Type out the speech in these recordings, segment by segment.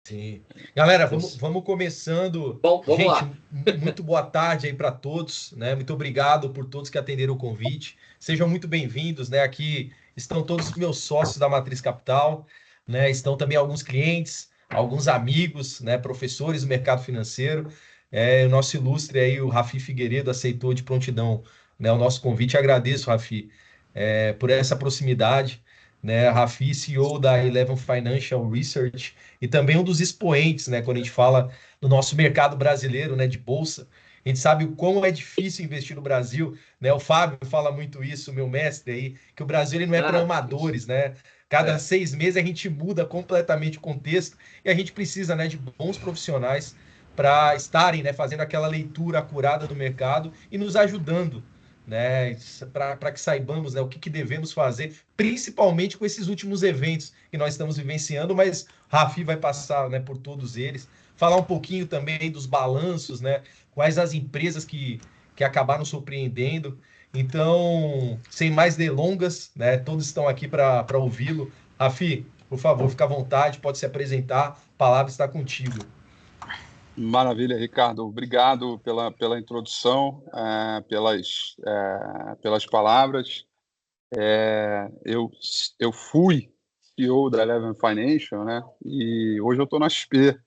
Sim. Galera, Eu- vamos começando. Bom, vamos Gente, lá. muito boa tarde aí para todos, né? Muito obrigado por todos que atenderam o convite. Sejam muito bem-vindos, né? Aqui estão todos os meus sócios da Matriz Capital, né? Estão também alguns clientes, alguns amigos, né? Professores do mercado financeiro. O nosso ilustre aí, o Rafi Figueiredo, aceitou de prontidão, né, o nosso convite. Agradeço, Rafi, por essa proximidade, né? Rafi, CEO da Eleven Financial Research e também um dos expoentes, né, quando a gente fala do nosso mercado brasileiro, né, de bolsa. A gente sabe o quão é difícil investir no Brasil, né? O Fábio fala muito isso, meu mestre aí, que o Brasil ele não é para Isso. amadores, né? Cada É. 6 meses a gente muda completamente o contexto e a gente precisa, né, de bons profissionais para estarem, né, fazendo aquela leitura acurada do mercado e nos ajudando, né, para que saibamos, né, o que devemos fazer, principalmente com esses últimos eventos que nós estamos vivenciando, mas Rafi vai passar, né, por todos eles, falar um pouquinho também dos balanços, né, quais as empresas que acabaram surpreendendo. Então, sem mais delongas, né, todos estão aqui para ouvi-lo. Rafi, por favor, fica à vontade, pode se apresentar, a palavra está contigo. Maravilha, Ricardo. Obrigado pela introdução, pelas palavras. Eu fui CEO da Eleven Financial, né? E hoje eu estou na XP.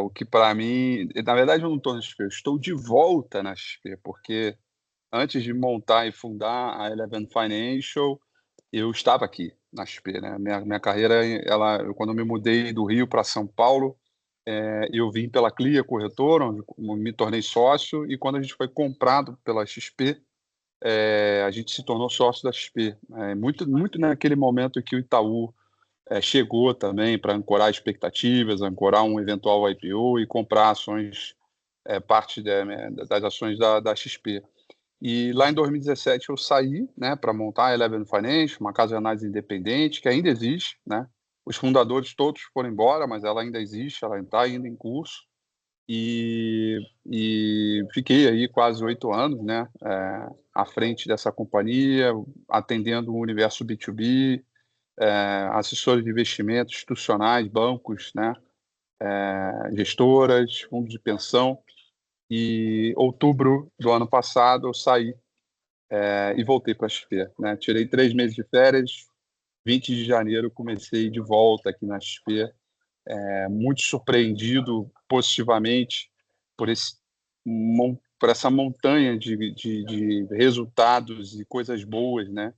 O que para mim, na verdade, eu não estou na XP, eu estou de volta na XP, porque antes de montar e fundar a Eleven Financial, eu estava aqui na XP, né? Minha carreira, quando eu me mudei do Rio para São Paulo, eu vim pela Clia Corretora, onde me tornei sócio, e quando a gente foi comprado pela XP, a gente se tornou sócio da XP. Muito naquele momento que o Itaú chegou também para ancorar expectativas, ancorar um eventual IPO e comprar ações, parte das ações da XP. E lá em 2017 eu saí, né, para montar a Eleven Financial, uma casa de análise independente que ainda existe, né? Os fundadores todos foram embora, mas ela ainda existe, ela está ainda em curso. E fiquei aí quase 8 anos, né, à frente dessa companhia, atendendo o universo B2B, assessores de investimentos institucionais, bancos, né, gestoras, fundos de pensão. E outubro do ano passado eu saí e voltei para a XP, né? Tirei 3 meses de férias, 20 de janeiro comecei de volta aqui na XP, muito surpreendido positivamente por por essa montanha de resultados e coisas boas, né?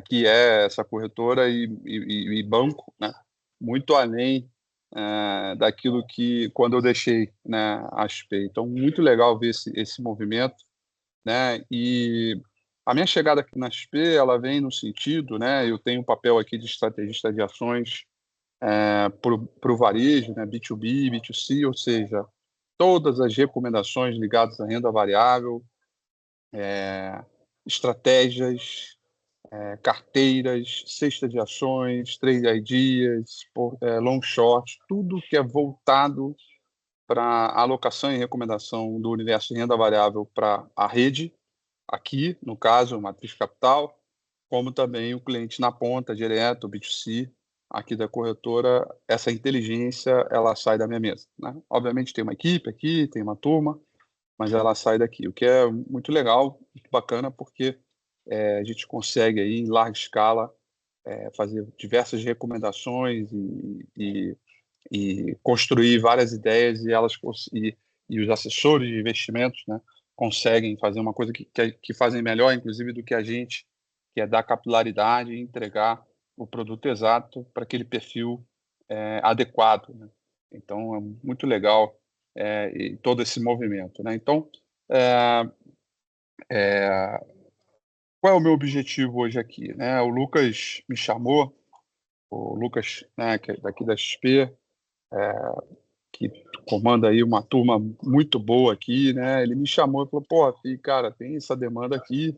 Que é essa corretora e banco, né? Muito além daquilo que quando eu deixei, né, a XP. Então, muito legal ver esse movimento, né? E a minha chegada aqui na XP, ela vem no sentido, né? Eu tenho um papel aqui de estrategista de ações para o varejo, né? B2B, B2C, ou seja, todas as recomendações ligadas à renda variável, estratégias, carteiras, cesta de ações, trade ideas, long short, tudo que é voltado para a alocação e recomendação do universo de renda variável para a rede, aqui, no caso, Matriz Capital, como também o cliente na ponta, direto, o B2C, aqui da corretora, essa inteligência, ela sai da minha mesa, né? Obviamente tem uma equipe aqui, tem uma turma, mas ela sai daqui, o que é muito legal, muito bacana, porque a gente consegue aí, em larga escala, fazer diversas recomendações e construir várias ideias e os assessores de investimentos, né, conseguem fazer uma coisa que fazem melhor, inclusive, do que a gente, que é dar capilaridade e entregar o produto exato para aquele perfil adequado, né? Então, é muito legal e todo esse movimento, né? Então, é, é, qual é o meu objetivo hoje aqui, né? O Lucas me chamou, o Lucas, né, que é daqui da XP, que comanda aí uma turma muito boa aqui, né? Ele me chamou e falou, pô, filho, cara, tem essa demanda aqui,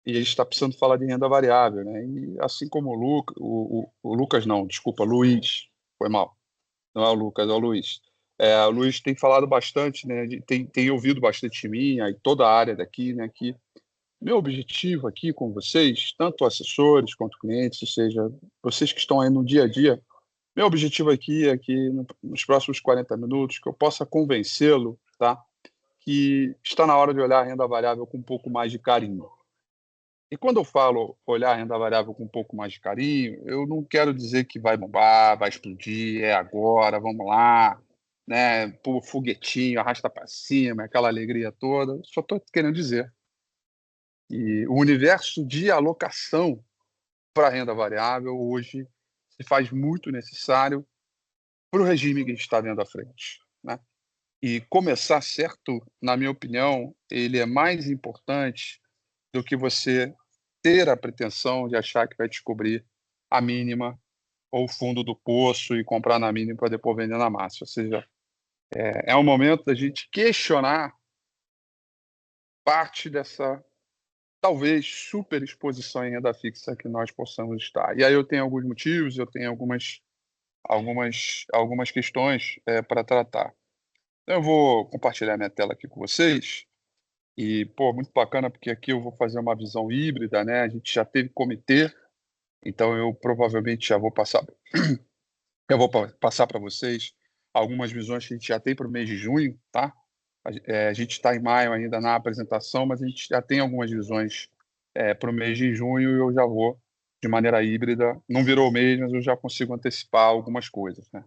e a gente está precisando falar de renda variável, né? E assim como o Lucas não, desculpa, Luiz, foi mal, não é o Lucas, é o Luiz. O Luiz tem falado bastante, né? Tem ouvido bastante de mim, aí toda a área daqui, né? Que meu objetivo aqui com vocês, tanto assessores quanto clientes, ou seja, vocês que estão aí no dia a dia, Meu objetivo aqui é que nos próximos 40 minutos que eu possa convencê-lo, tá, que está na hora de olhar a renda variável com um pouco mais de carinho. E quando eu falo olhar a renda variável com um pouco mais de carinho, eu não quero dizer que vai bombar, vai explodir, é agora, vamos lá, né, pô, foguetinho, arrasta para cima, aquela alegria toda. Só estou querendo dizer que o universo de alocação para a renda variável hoje se faz muito necessário para o regime que a gente está vendo à frente, né? E começar certo, na minha opinião, ele é mais importante do que você ter a pretensão de achar que vai descobrir a mínima ou o fundo do poço e comprar na mínima para depois vender na máxima. Ou seja, é um momento da gente questionar parte dessa, talvez, superexposição em renda fixa que nós possamos estar. E aí eu tenho alguns motivos, eu tenho algumas questões para tratar. Então eu vou compartilhar minha tela aqui com vocês. E, pô, muito bacana, porque aqui eu vou fazer uma visão híbrida, né? A gente já teve comitê, então eu provavelmente já vou passar, passar para vocês algumas visões que a gente já tem para o mês de junho, tá? A gente está em maio ainda na apresentação, mas a gente já tem algumas visões para o mês de junho e eu já vou de maneira híbrida. Não virou o mês, mas eu já consigo antecipar algumas coisas, né?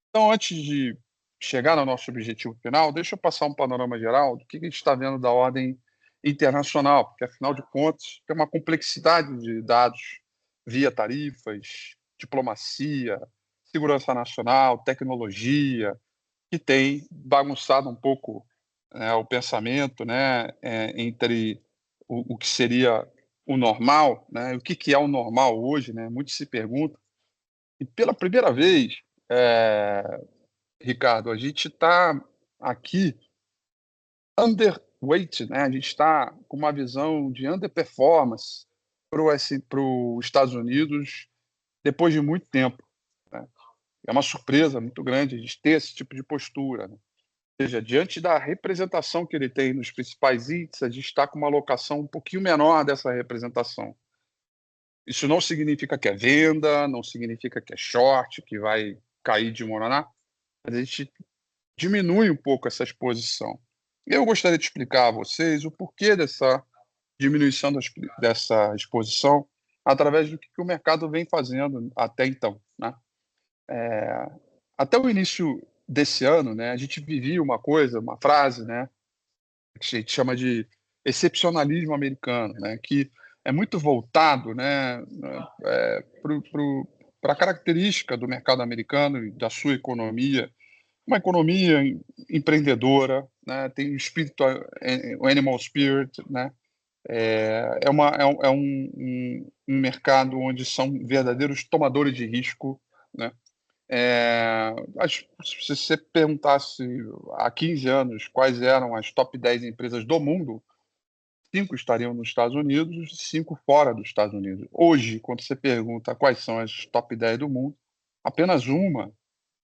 Então, antes de chegar no nosso objetivo final, deixa eu passar um panorama geral do que a gente está vendo da ordem internacional, porque, afinal de contas, tem uma complexidade de dados via tarifas, diplomacia, segurança nacional, tecnologia, que tem bagunçado um pouco, né, o pensamento, né, entre o que seria o normal, né, o que é o normal hoje, né, muito se pergunta. E pela primeira vez, eh, Ricardo, a gente está aqui underweight, né? A gente está com uma visão de underperformance para os Estados Unidos depois de muito tempo, né? É uma surpresa muito grande a gente ter esse tipo de postura, né? Ou seja, diante da representação que ele tem nos principais índices, a gente está com uma alocação um pouquinho menor dessa representação. Isso não significa que é venda, não significa que é short, que vai cair de moraná, mas a gente diminui um pouco essa exposição. Eu gostaria de explicar a vocês o porquê dessa diminuição dessa exposição através do que o mercado vem fazendo até então, né? Até o início desse ano, né, a gente vivia uma coisa, uma frase, né, que a gente chama de excepcionalismo americano, né, que é muito voltado, né, para a característica do mercado americano e da sua economia, uma economia empreendedora, né, tem o espírito, o animal spirit, né, é um mercado onde são verdadeiros tomadores de risco, né. Se você perguntasse há 15 anos quais eram as top 10 empresas do mundo, 5 estariam nos Estados Unidos e 5 fora dos Estados Unidos. Hoje, quando você pergunta quais são as top 10 do mundo, apenas uma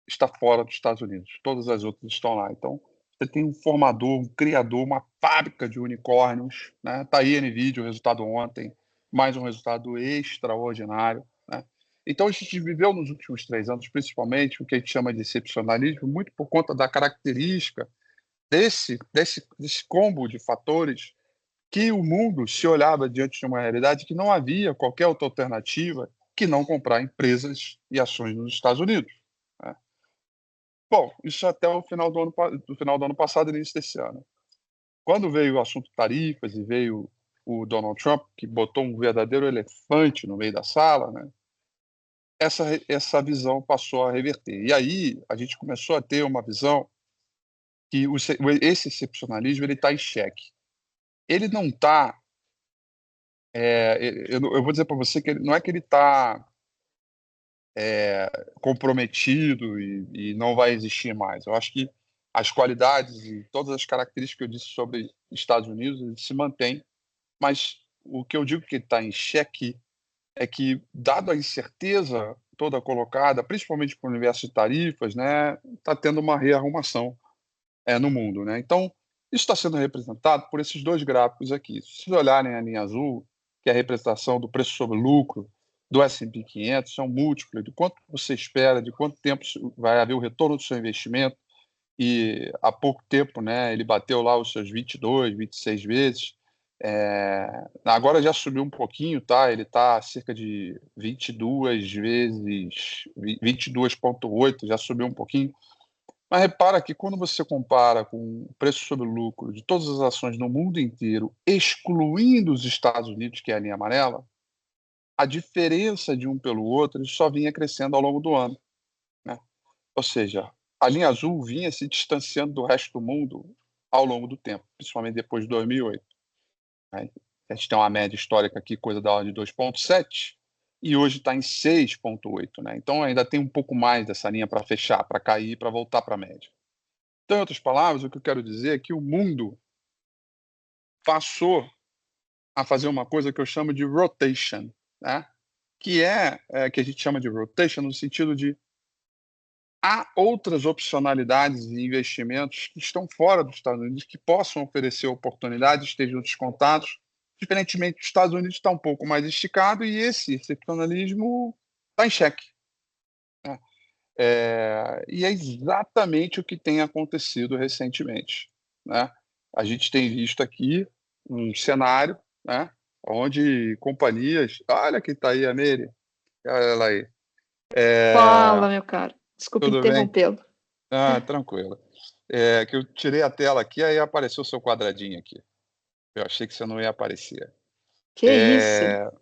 está fora dos Estados Unidos, todas as outras estão lá. Então, você tem um formador, um criador, uma fábrica de unicórnios, né? Tá aí a NVIDIA, o resultado ontem, mais um resultado extraordinário, né? Então, a gente viveu nos últimos 3 anos, principalmente, o que a gente chama de excepcionalismo, muito por conta da característica desse combo de fatores que o mundo se olhava diante de uma realidade que não havia qualquer outra alternativa que não comprar empresas e ações nos Estados Unidos, né? Bom, isso até o final do ano passado e início desse ano. Quando veio o assunto tarifas e veio o Donald Trump, que botou um verdadeiro elefante no meio da sala, né, essa visão passou a reverter. E aí a gente começou a ter uma visão que esse excepcionalismo ele está em xeque. Ele não está, eu vou dizer para você que não é que ele está comprometido e não vai existir mais. Eu acho que as qualidades e todas as características que eu disse sobre Estados Unidos, ele se mantém, mas o que eu digo que está em xeque é que, dado a incerteza toda colocada, principalmente para o universo de tarifas, né, está tendo uma rearrumação no mundo, né? Então, isso está sendo representado por esses dois gráficos aqui. Se vocês olharem a linha azul, que é a representação do preço sobre lucro do S&P 500, isso é um múltiplo de quanto você espera, de quanto tempo vai haver o retorno do seu investimento. E há pouco tempo, né, ele bateu lá os seus 22, 26 vezes. Agora já subiu um pouquinho, tá? Ele está cerca de 22 vezes, 22,8, já subiu um pouquinho. Mas repara que quando você compara com o preço sobre lucro de todas as ações no mundo inteiro, excluindo os Estados Unidos, que é a linha amarela, a diferença de um pelo outro ele só vinha crescendo ao longo do ano, né? Ou seja, a linha azul vinha se distanciando do resto do mundo ao longo do tempo, principalmente depois de 2008. Né? A gente tem uma média histórica aqui, coisa da ordem de 2,7, e hoje está em 6,8. Né? Então ainda tem um pouco mais dessa linha para fechar, para cair, para voltar para a média. Então, em outras palavras, o que eu quero dizer é que o mundo passou a fazer uma coisa que eu chamo de rotation, né? Que que a gente chama de rotation no sentido de há outras opcionalidades e investimentos que estão fora dos Estados Unidos que possam oferecer oportunidades, estejam descontados. Diferentemente, os Estados Unidos está um pouco mais esticado e esse excepcionalismo está em xeque. Né? E é exatamente o que tem acontecido recentemente. Né? A gente tem visto aqui um cenário, né, onde companhias... Olha quem está aí, a Meire. Olha ela aí. Fala, meu caro. Desculpa Tudo bem? interrompê-lo. Tranquilo. Que eu tirei a tela aqui, aí apareceu o seu quadradinho aqui. Eu achei que você não ia aparecer. Que isso?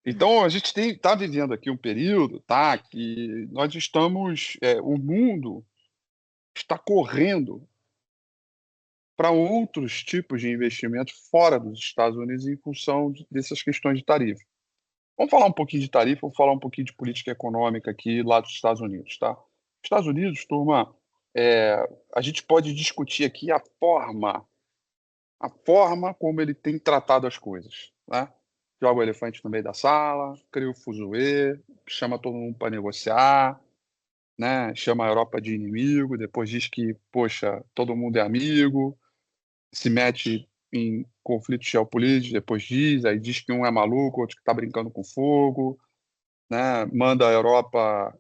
Então, a gente está vivendo aqui um período, tá, que nós estamos... o mundo está correndo para outros tipos de investimento fora dos Estados Unidos em função dessas questões de tarifa. Vamos falar um pouquinho de tarifa, vamos falar um pouquinho de política econômica aqui lá dos Estados Unidos, tá? Estados Unidos, turma, a gente pode discutir aqui a forma como ele tem tratado as coisas, né? Joga o elefante no meio da sala, cria o fuzuê, chama todo mundo para negociar, né? Chama a Europa de inimigo, depois diz que, poxa, todo mundo é amigo, se mete em conflitos geopolíticos, depois aí diz que um é maluco, outro que está brincando com fogo, né? Manda a Europa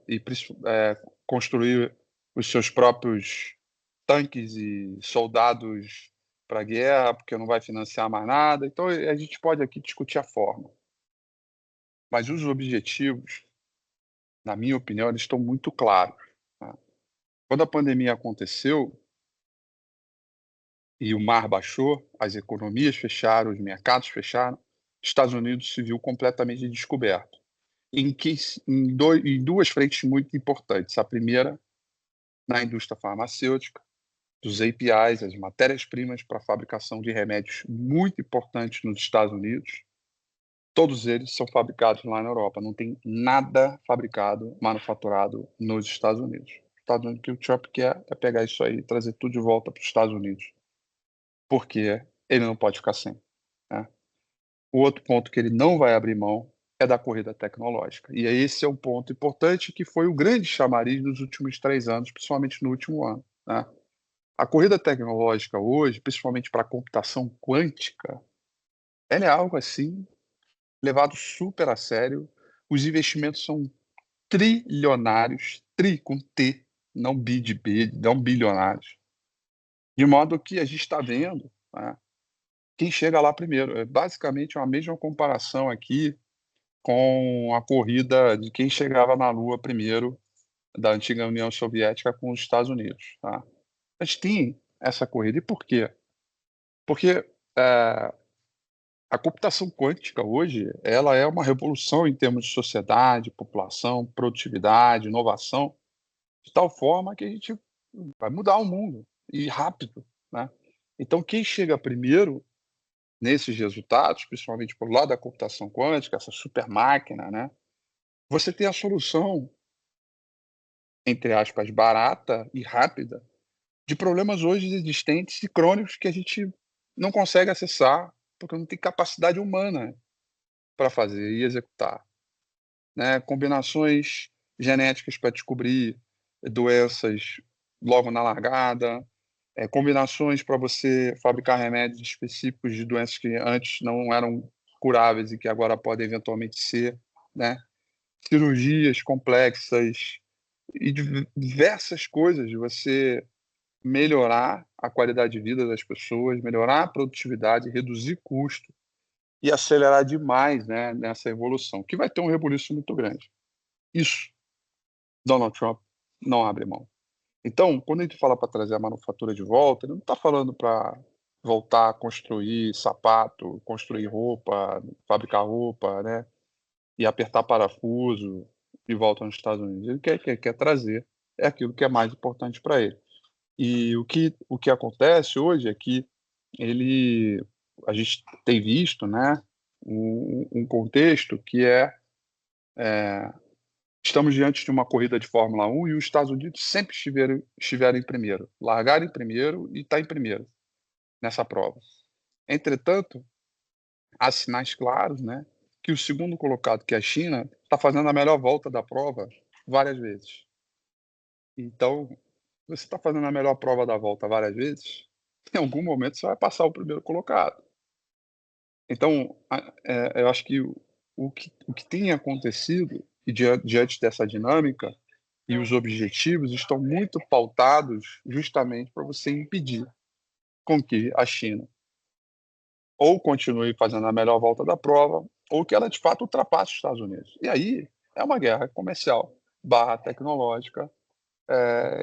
construir os seus próprios tanques e soldados para a guerra, porque não vai financiar mais nada. Então, a gente pode aqui discutir a forma. Mas os objetivos, na minha opinião, eles estão muito claros. Tá? Quando a pandemia aconteceu e o mar baixou, as economias fecharam, os mercados fecharam, Estados Unidos se viu completamente descoberto. Em duas frentes muito importantes. A primeira, na indústria farmacêutica, dos APIs, as matérias-primas para a fabricação de remédios muito importantes nos Estados Unidos. Todos eles são fabricados lá na Europa. Não tem nada fabricado, manufaturado nos Estados Unidos. Os Estados Unidos, o que o Trump quer é pegar isso aí e trazer tudo de volta para os Estados Unidos. Porque ele não pode ficar sem. Né? O outro ponto que ele não vai abrir mão é da corrida tecnológica. E esse é um ponto importante que foi o grande chamariz dos últimos 3 anos, principalmente no último ano. Né? A corrida tecnológica hoje, principalmente para a computação quântica, ela é algo assim levado super a sério. Os investimentos são trilionários, com T, não bi de B, não bilionários. De modo que a gente está vendo, né, quem chega lá primeiro. É basicamente uma mesma comparação aqui com a corrida de quem chegava na Lua primeiro da antiga União Soviética com os Estados Unidos. Tá? A gente tem essa corrida. E por quê? Porque a computação quântica hoje ela é uma revolução em termos de sociedade, população, produtividade, inovação, de tal forma que a gente vai mudar o mundo, e rápido. Né? Então, quem chega primeiro nesses resultados, principalmente pelo lado da computação quântica, essa super máquina, né? Você tem a solução, entre aspas, barata e rápida, de problemas hoje existentes e crônicos que a gente não consegue acessar porque não tem capacidade humana para fazer e executar. Né? Combinações genéticas para descobrir doenças logo na largada, combinações para você fabricar remédios específicos de doenças que antes não eram curáveis e que agora podem eventualmente ser. né? Cirurgias complexas e diversas coisas de você melhorar a qualidade de vida das pessoas, melhorar a produtividade, reduzir custo e acelerar demais, né, nessa evolução, que vai ter um rebuliço muito grande. Isso, Donald Trump não abre mão. Então, quando a gente fala para trazer a manufatura de volta, ele não está falando para voltar a construir sapato, construir roupa, fabricar roupa, né, e apertar parafuso de volta nos Estados Unidos. Ele quer trazer é aquilo que é mais importante para ele. E o que acontece hoje é que a gente tem visto, né, um contexto que estamos diante de uma corrida de Fórmula 1 e os Estados Unidos sempre estiveram em primeiro, largaram em primeiro e está em primeiro nessa prova. Entretanto, há sinais claros, né, que o segundo colocado, que é a China, está fazendo a melhor volta da prova várias vezes. Então, você está fazendo a melhor prova da volta várias vezes, em algum momento você vai passar o primeiro colocado. Então, eu acho que o que tem acontecido, e diante dessa dinâmica, e os objetivos estão muito pautados justamente para você impedir com que a China ou continue fazendo a melhor volta da prova, ou que ela de fato ultrapasse os Estados Unidos. E aí é uma guerra comercial / tecnológica,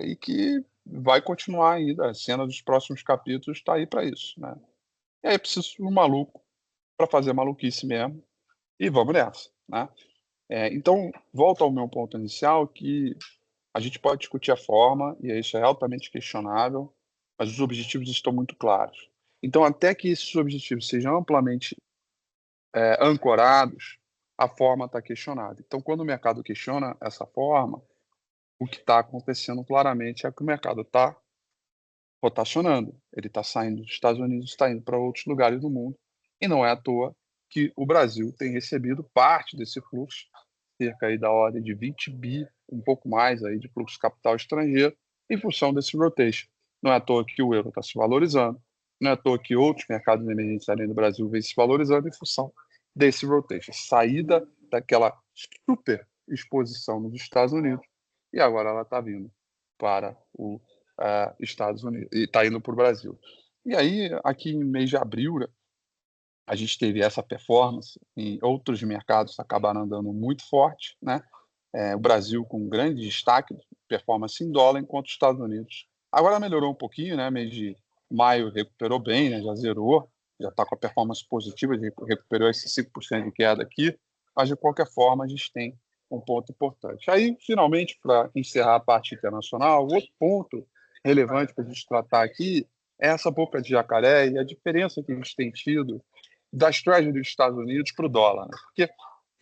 e que vai continuar ainda. A cena dos próximos capítulos está aí para isso, né? E aí é preciso de um maluco para fazer maluquice mesmo, e vamos nessa, né? Então, volto ao meu ponto inicial, que a gente pode discutir a forma, e isso é altamente questionável, mas os objetivos estão muito claros. Então, até que esses objetivos sejam amplamente ancorados, a forma está questionada. Então, quando o mercado questiona essa forma, o que está acontecendo claramente é que o mercado está rotacionando. Ele está saindo dos Estados Unidos, está indo para outros lugares do mundo. E não é à toa que o Brasil tem recebido parte desse fluxo, cerca aí da ordem de 20 bi, um pouco mais aí de fluxo de capital estrangeiro, em função desse rotation. Não é à toa que o euro está se valorizando, não é à toa que outros mercados emergentes além do Brasil vêm se valorizando em função desse rotation. Saída daquela super exposição nos Estados Unidos, e agora ela está vindo para o Estados Unidos, e está indo para o Brasil. E aí, aqui em mês de abril, a gente teve essa performance, e outros mercados acabaram andando muito forte, né? O Brasil com um grande destaque, performance em dólar, enquanto os Estados Unidos agora melhorou um pouquinho, né? Mês de maio recuperou bem, né? Já zerou, já está com a performance positiva, recuperou esse 5% de queda aqui, mas de qualquer forma a gente tem um ponto importante. Aí, finalmente, para encerrar a parte internacional, o outro ponto relevante para a gente tratar aqui é essa boca de jacaré e a diferença que a gente tem tido das treasuries dos Estados Unidos para o dólar. Né? Porque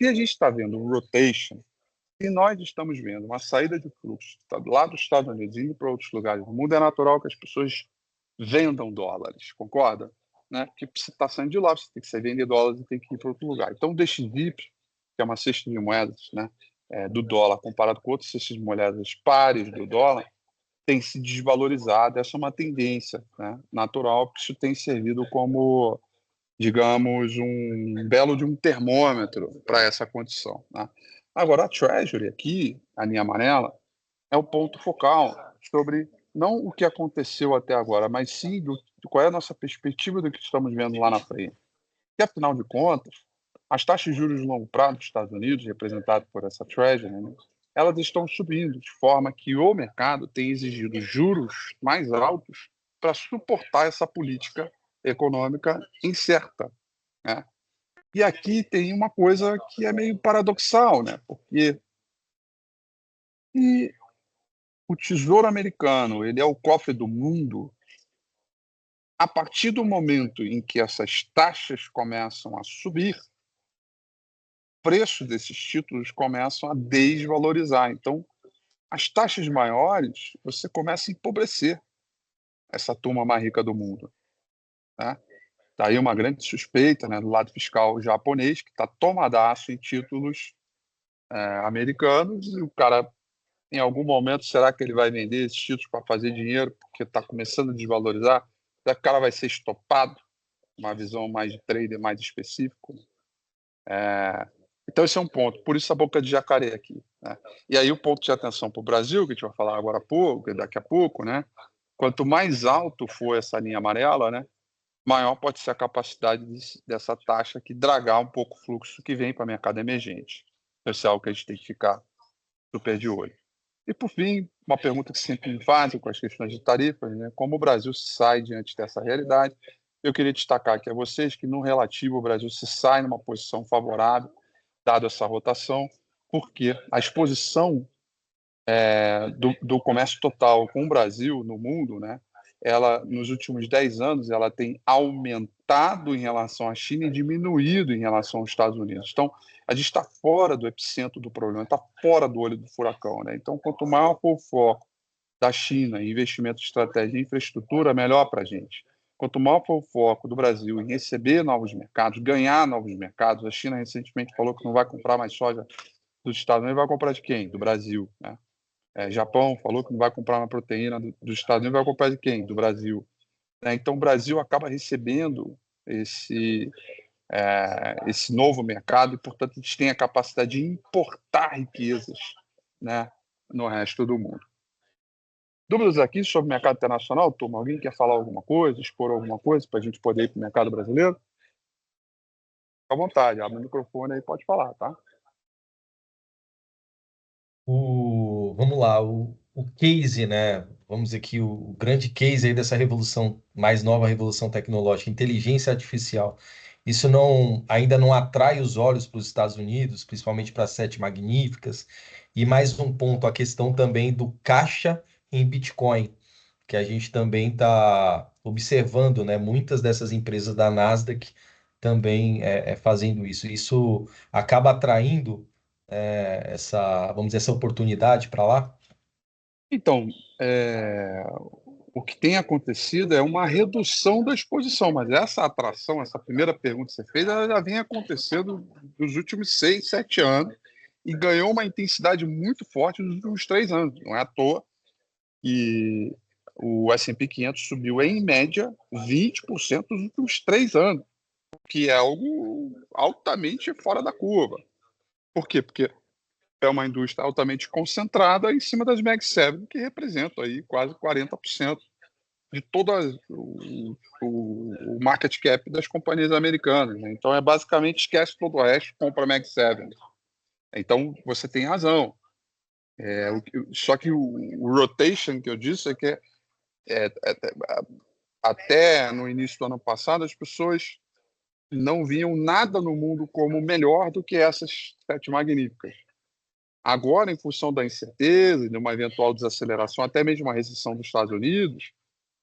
se a gente está vendo um rotation, e nós estamos vendo uma saída de fluxo lá dos Estados Unidos indo para outros lugares do mundo, é natural que as pessoas vendam dólares, concorda? Né? Porque você está saindo de lá, você tem que vender dólares e tem que ir para outro lugar. Então, o DXY, que é uma cesta de moedas, né, do dólar comparado com outras cestas de moedas pares do dólar, tem se desvalorizado. Essa é uma tendência, né, natural, porque isso tem servido como, digamos, um belo de um termômetro para essa condição. Né? Agora, a Treasury aqui, a linha amarela, é o ponto focal sobre não o que aconteceu até agora, mas sim qual é a nossa perspectiva do que estamos vendo lá na frente. E, afinal de contas, as taxas de juros de longo prazo dos Estados Unidos, representadas por essa Treasury, né, elas estão subindo, de forma que o mercado tem exigido juros mais altos para suportar essa política econômica incerta. Né? E aqui tem uma coisa que é meio paradoxal, né? Porque e o Tesouro Americano ele é o cofre do mundo, a partir do momento em que essas taxas começam a subir, o preço desses títulos começam a desvalorizar. Então, as taxas maiores, você começa a empobrecer essa turma mais rica do mundo. Né? Daí uma grande suspeita, né, do lado fiscal japonês, que está tomadaço em títulos americanos, e o cara, em algum momento, será que ele vai vender esses títulos para fazer dinheiro, porque está começando a desvalorizar? Será que o cara vai ser estopado? Uma visão mais de trader, mais específico? Então, esse é um ponto. Por isso a boca de jacaré aqui, né? E aí o ponto de atenção para o Brasil, que a gente vai falar agora há pouco, daqui a pouco, né? Quanto mais alto for essa linha amarela, né, maior pode ser a capacidade dessa taxa que dragar um pouco o fluxo que vem para o mercado emergente. Isso é algo que a gente tem que ficar super de olho. E, por fim, uma pergunta que sempre me fazem com as questões de tarifas, né, como o Brasil sai diante dessa realidade. Eu queria destacar aqui a vocês que, no relativo, o Brasil se sai numa posição favorável, dado essa rotação, porque a exposição do comércio total com o Brasil no mundo, né, ela, nos últimos 10 anos, ela tem aumentado em relação à China e diminuído em relação aos Estados Unidos. Então, a gente está fora do epicentro do problema, está fora do olho do furacão, né? Então, quanto maior for o foco da China em investimento de estratégia e infraestrutura, melhor para a gente. Quanto maior for o foco do Brasil em receber novos mercados, ganhar novos mercados, a China recentemente falou que não vai comprar mais soja dos Estados Unidos, vai comprar de quem? Do Brasil, né? Japão falou que não vai comprar uma proteína dos Estados Unidos, vai comprar de quem? Do Brasil. Então, o Brasil acaba recebendo esse novo mercado e, portanto, a gente tem a capacidade de importar riquezas, né, no resto do mundo. Dúvidas aqui sobre o mercado internacional, turma? Alguém quer falar alguma coisa, expor alguma coisa para a gente poder ir para o mercado brasileiro? Fica à vontade, abre o microfone aí, pode falar, tá? Vamos lá, o case, né? Vamos dizer que o grande case aí dessa revolução, mais nova revolução tecnológica, inteligência artificial. Isso ainda não atrai os olhos para os Estados Unidos, principalmente para as sete magníficas. E mais um ponto, a questão também do caixa em Bitcoin, que a gente também está observando, né? Muitas dessas empresas da Nasdaq também fazendo isso. Isso acaba atraindo vamos dizer, essa oportunidade para lá? Então, o que tem acontecido é uma redução da exposição, mas essa atração, essa primeira pergunta que você fez, ela já vem acontecendo nos últimos 6, 7 anos e ganhou uma intensidade muito forte nos últimos 3 anos. Não é à toa que o S&P 500 subiu, em média, 20% nos últimos 3 anos, que é algo altamente fora da curva. Por quê? Porque é uma indústria altamente concentrada em cima das Mag 7, que representam aí quase 40% de todo o market cap das companhias americanas, né? Então, basicamente, esquece todo o resto, compra Mag 7. Então, você tem razão. Só que o rotation que eu disse é que até no início do ano passado, as pessoas não viam nada no mundo como melhor do que essas sete magníficas. Agora, em função da incerteza, de uma eventual desaceleração, até mesmo uma recessão dos Estados Unidos,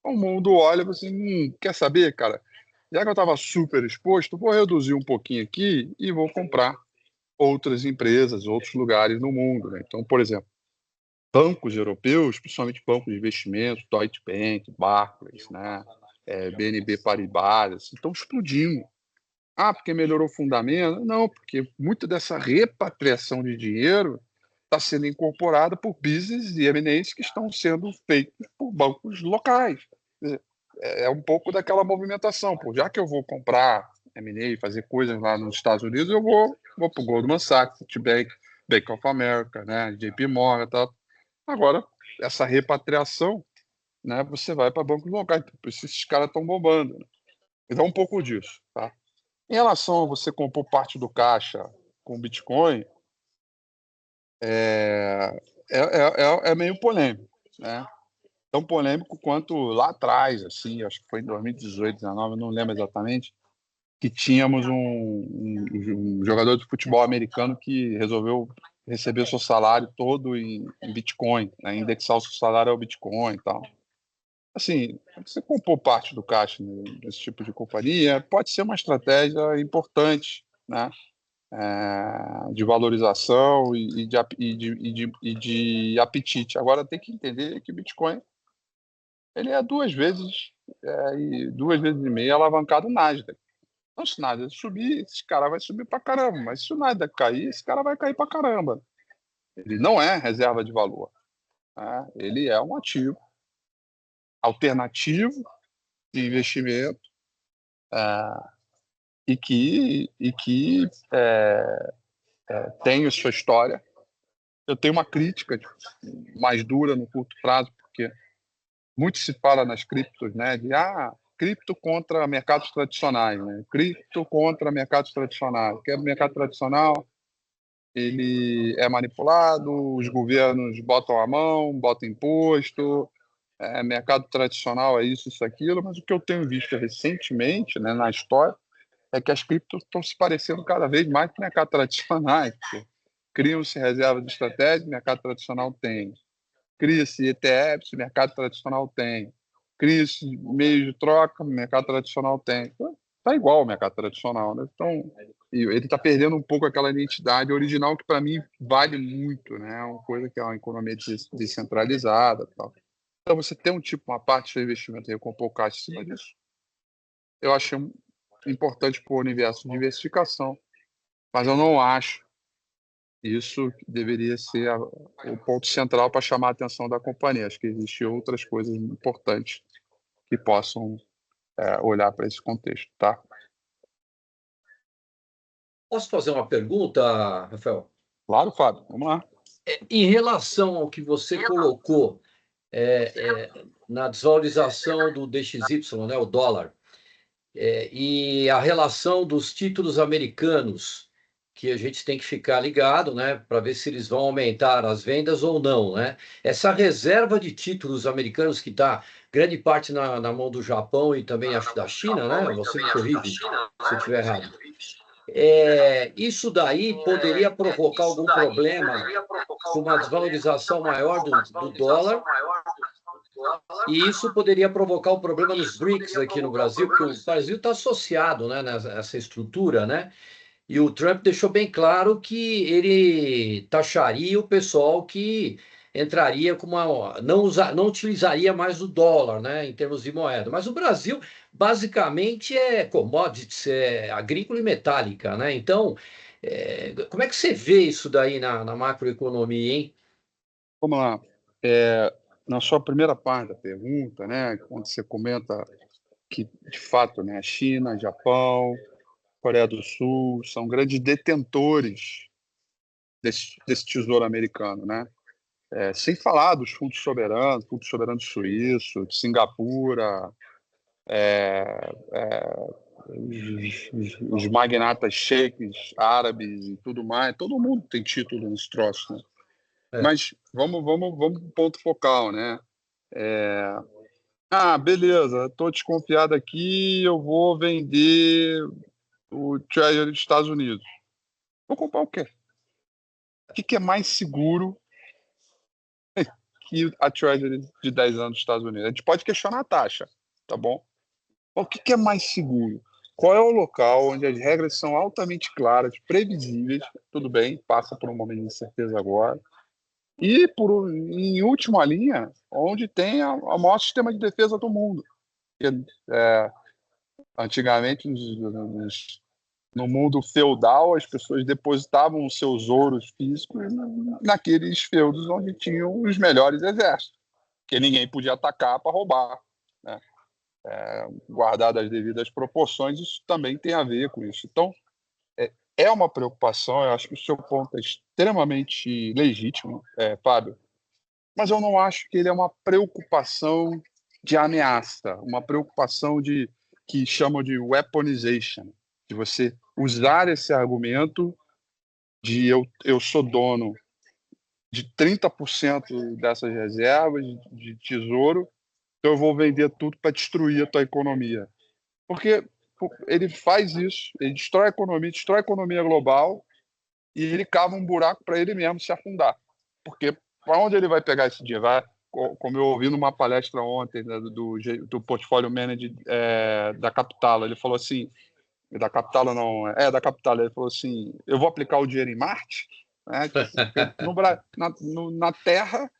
o mundo olha e fala assim, quer saber, cara? Já que eu estava super exposto, vou reduzir um pouquinho aqui e vou comprar outras empresas, outros lugares no mundo, né? Então, por exemplo, bancos europeus, principalmente bancos de investimentos, Deutsche Bank, Barclays, né? BNP Paribas, estão explodindo. Porque melhorou o fundamento? Não, porque muita dessa repatriação de dinheiro está sendo incorporada por business e M&As que estão sendo feitos por bancos locais. É um pouco daquela movimentação. Pô, já que eu vou comprar M&A e fazer coisas lá nos Estados Unidos, eu vou para o Goldman Sachs, Citibank, Bank of America, né, JP Morgan, tal. Agora, essa repatriação, né, você vai para bancos locais. Por isso esses caras estão bombando, né? Então, um pouco disso, tá? Em relação a você compor parte do caixa com Bitcoin, é meio polêmico, né? Tão polêmico quanto lá atrás, assim, acho que foi em 2018, 2019, não lembro exatamente, que tínhamos um jogador de futebol americano que resolveu receber o seu salário todo em Bitcoin, né? Indexar o seu salário ao Bitcoin e tal. Assim, você compor parte do caixa nesse tipo de companhia pode ser uma estratégia importante, né? De valorização e de apetite. Agora tem que entender que o Bitcoin ele é 2 vezes e meia alavancado no Nasdaq. Então, se o Nasdaq subir, esse cara vai subir pra caramba. Mas se o Nasdaq cair, esse cara vai cair pra caramba. Ele não é reserva de valor, né? Ele é um ativo alternativo de investimento, e que tem a sua história. Eu tenho uma crítica mais dura no curto prazo, porque muito se fala nas criptos, né, de cripto contra mercados tradicionais, né? Cripto contra mercados tradicionais. Porque o mercado tradicional ele é manipulado, os governos botam a mão, botam imposto, mercado tradicional é isso, isso, aquilo, mas o que eu tenho visto recentemente, né, na história, é que as criptos estão se parecendo cada vez mais com o mercado tradicional. Criam-se reservas de estratégia, o mercado tradicional tem. Cria-se ETFs, o mercado tradicional tem. Cria-se meios de troca, o mercado tradicional tem. Está igual ao mercado tradicional, né? Então, ele está perdendo um pouco aquela identidade original que, para mim, vale muito, né? É uma coisa que é uma economia descentralizada. Tal. Então, você tem uma parte do seu investimento aí com um pouco caixa em cima disso. Eu acho importante para o universo de diversificação, mas eu não acho isso deveria ser o ponto central para chamar a atenção da companhia. Acho que existem outras coisas importantes que possam olhar para esse contexto, tá? Posso fazer uma pergunta, Rafael? Claro, Fábio, vamos lá. Em relação ao que você colocou na desvalorização do DXY, né, o dólar, e a relação dos títulos americanos, que a gente tem que ficar ligado, né, para ver se eles vão aumentar as vendas ou não, né? Essa reserva de títulos americanos que está grande parte na mão do Japão e também acho da China, né? Você me corrige se eu estiver errado. Isso daí poderia provocar algum problema com uma desvalorização maior do dólar, e isso poderia provocar um problema nos BRICS aqui no Brasil, porque o Brasil está associado, né, nessa estrutura, né? E o Trump deixou bem claro que ele taxaria o pessoal que entraria com não utilizaria mais o dólar, né, em termos de moeda. Mas o Brasil basicamente é commodities, é agrícola e metálica, né? Então, como é que você vê isso daí na macroeconomia, hein? Vamos lá. Na sua primeira parte da pergunta, né, quando você comenta que, de fato, né, a China, Japão, Coreia do Sul são grandes detentores desse tesouro americano, né? Sem falar dos fundos soberanos suíços, de Singapura, os magnatas sheiks árabes e tudo mais, todo mundo tem título nesse troço, né? Mas vamos para o ponto focal, né? Beleza, estou desconfiado aqui, eu vou vender o Treasury dos Estados Unidos. Vou comprar o quê? O que é mais seguro que a Treasury de 10 anos dos Estados Unidos? A gente pode questionar a taxa, tá bom? O que é mais seguro? Qual é o local onde as regras são altamente claras, previsíveis? Tudo bem, passa por um momento de incerteza agora. E, em última linha, onde tem o maior sistema de defesa do mundo. Porque, antigamente, no mundo feudal, as pessoas depositavam os seus ouros físicos naqueles feudos onde tinham os melhores exércitos, que ninguém podia atacar para roubar, né? Guardado as devidas proporções, isso também tem a ver com isso. Então, é uma preocupação, eu acho que o seu ponto é extremamente legítimo, Fábio, mas eu não acho que ele é uma preocupação de ameaça, uma preocupação que chamam de weaponization, de você usar esse argumento de eu sou dono de 30% dessas reservas de tesouro, então eu vou vender tudo para destruir a tua economia. Porque ele faz isso, ele destrói a economia global e ele cava um buraco para ele mesmo se afundar. Porque para onde ele vai pegar esse dinheiro? Como eu ouvi numa palestra ontem, né, do Portfólio Manager da Capitalo, ele falou assim, da Capitalo não, da Capitalo, ele falou assim, eu vou aplicar o dinheiro em Marte? Né? Na Terra,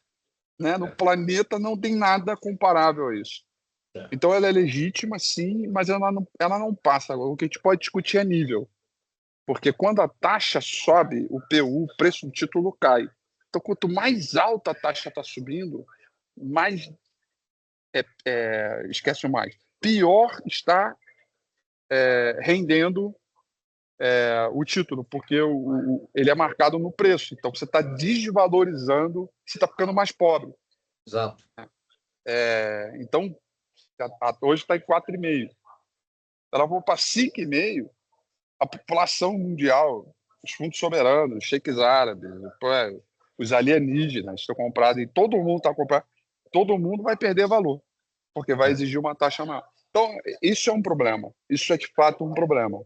né, no planeta, não tem nada comparável a isso. Então ela é legítima, sim, mas ela não passa. O que a gente pode discutir é nível. Porque quando a taxa sobe, o PU, o preço do título, cai. Então, quanto mais alta a taxa está subindo, mais pior está rendendo o título, porque ele é marcado no preço. Então, você está desvalorizando, você está ficando mais pobre. Exato. Então, hoje está em 4,5. Se ela for para 5,5, a população mundial, os fundos soberanos, os cheques árabes, os alienígenas estão comprados e todo mundo está comprando, todo mundo vai perder valor, porque vai exigir uma taxa maior. Então, isso é um problema. Isso é, de fato, um problema.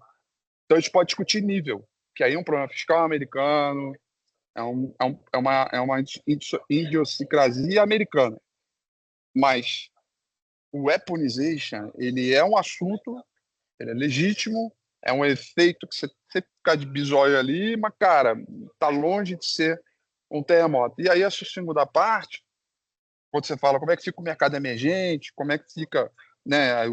Então, a gente pode discutir nível, que aí é um problema fiscal americano, é uma idiosincrasia americana. Mas o weaponization, ele é um assunto, ele é legítimo, é um efeito que você ficar de bisóio ali, mas, cara, tá longe de ser um terremoto. E aí, essa segunda parte, quando você fala como é que fica o mercado emergente, como é que fica, né,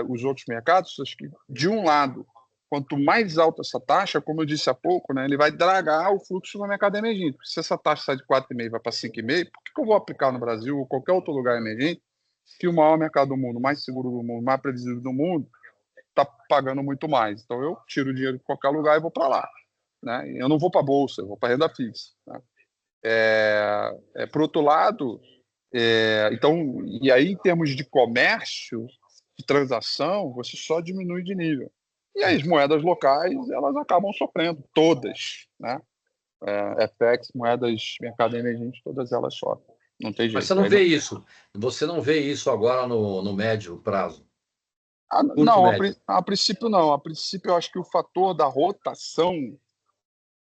os outros mercados, acho que, de um lado, quanto mais alta essa taxa, como eu disse há pouco, né, ele vai dragar o fluxo no mercado emergente. Se essa taxa sai de 4,5 e vai para 5,5, por que eu vou aplicar no Brasil ou qualquer outro lugar emergente se o maior mercado do mundo, mais seguro do mundo, mais previsível do mundo, está pagando muito mais? Então eu tiro o dinheiro de qualquer lugar e vou para lá, né? Eu não vou para a bolsa, eu vou para a renda fixa, né? Por outro lado, então, e aí em termos de comércio, de transação, você só diminui de nível. E aí as moedas locais, elas acabam sofrendo, todas, né? FX, moedas, mercado emergente, todas elas sofrem. Não tem Mas jeito. você não vê isso. Você não vê isso agora no médio prazo. Curto Não, médio. a princípio não. A princípio eu acho que o fator da rotação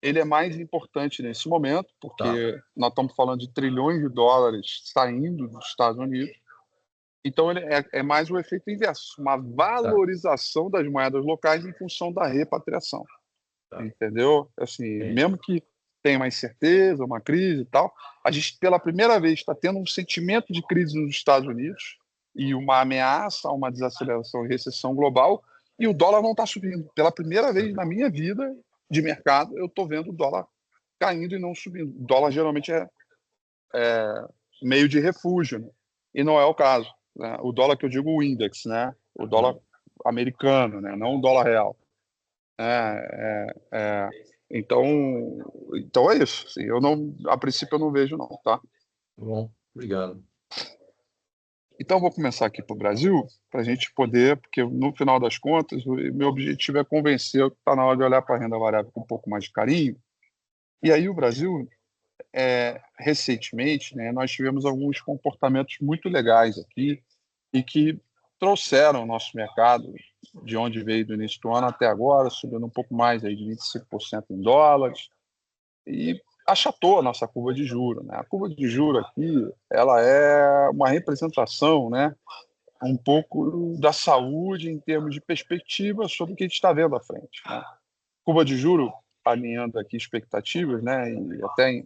ele é mais importante nesse momento, porque Tá. nós estamos falando de trilhões de dólares saindo dos Estados Unidos. Então ele é mais o efeito inverso, uma Tá. valorização das moedas locais em função da repatriação. Tá. Entendeu? Assim, Entendi. mesmo que tenha uma incerteza, uma crise e tal, a gente pela primeira vez está tendo um sentimento de crise nos Estados Unidos e uma ameaça a uma desaceleração e recessão global, e o dólar não está subindo. Pela primeira vez na minha vida de mercado, eu estou vendo o dólar caindo e não subindo. O dólar geralmente é meio de refúgio, né? E não é o caso, né? O dólar que eu digo o index, né? O dólar americano, né? Não o dólar real. Então, então é isso. Assim, eu não, a princípio eu não vejo não, tá? Bom, obrigado. Então eu vou começar aqui para o Brasil, para a gente poder, porque no final das contas, o meu objetivo é convencer que está na hora de olhar para a renda variável com um pouco mais de carinho. E aí o Brasil, recentemente, né, nós tivemos alguns comportamentos muito legais aqui e que trouxeram o nosso mercado de onde veio do início do ano até agora, subindo um pouco mais aí de 25% em dólares, e achatou a nossa curva de juros, né? A curva de juros aqui, ela é uma representação, né, um pouco da saúde em termos de perspectiva sobre o que a gente está vendo à frente, né? Curva de juros alinhando aqui expectativas, né, e até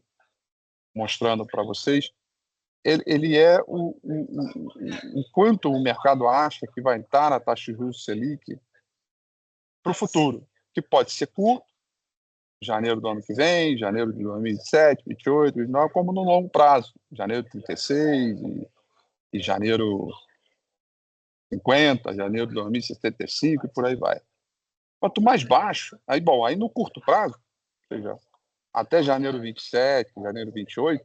mostrando para vocês, ele é o quanto o mercado acha que vai estar na taxa de juros Selic para o futuro, que pode ser curto, janeiro do ano que vem, janeiro de 2027, 28, 29, como no longo prazo, janeiro de 36 e janeiro 50, janeiro de 2075 e por aí vai. Quanto mais baixo, aí bom, aí no curto prazo, ou seja, até janeiro 27, janeiro 28,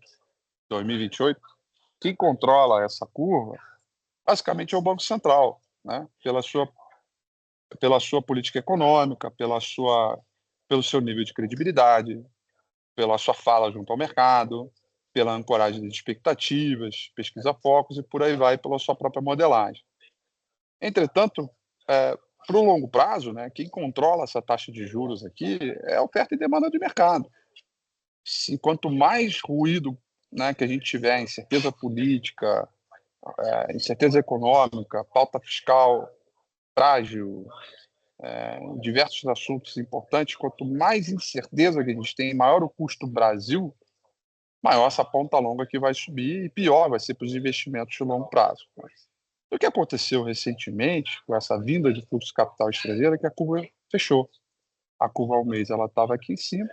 2028, quem controla essa curva basicamente é o Banco Central, né? Pela sua política econômica, pelo seu nível de credibilidade, pela sua fala junto ao mercado, pela ancoragem de expectativas, pesquisa focos e por aí vai, pela sua própria modelagem. Entretanto, para o longo prazo, né, quem controla essa taxa de juros aqui é a oferta e demanda do mercado. Quanto mais ruído, né, que a gente tiver, incerteza política, incerteza econômica, pauta fiscal frágil, diversos assuntos importantes, quanto mais incerteza que a gente tem, maior o custo do Brasil, maior essa ponta longa que vai subir e pior vai ser para os investimentos de longo prazo. O que aconteceu recentemente com essa vinda de fluxo de capital estrangeiro é que a curva fechou. A curva ao mês ela estava aqui em cima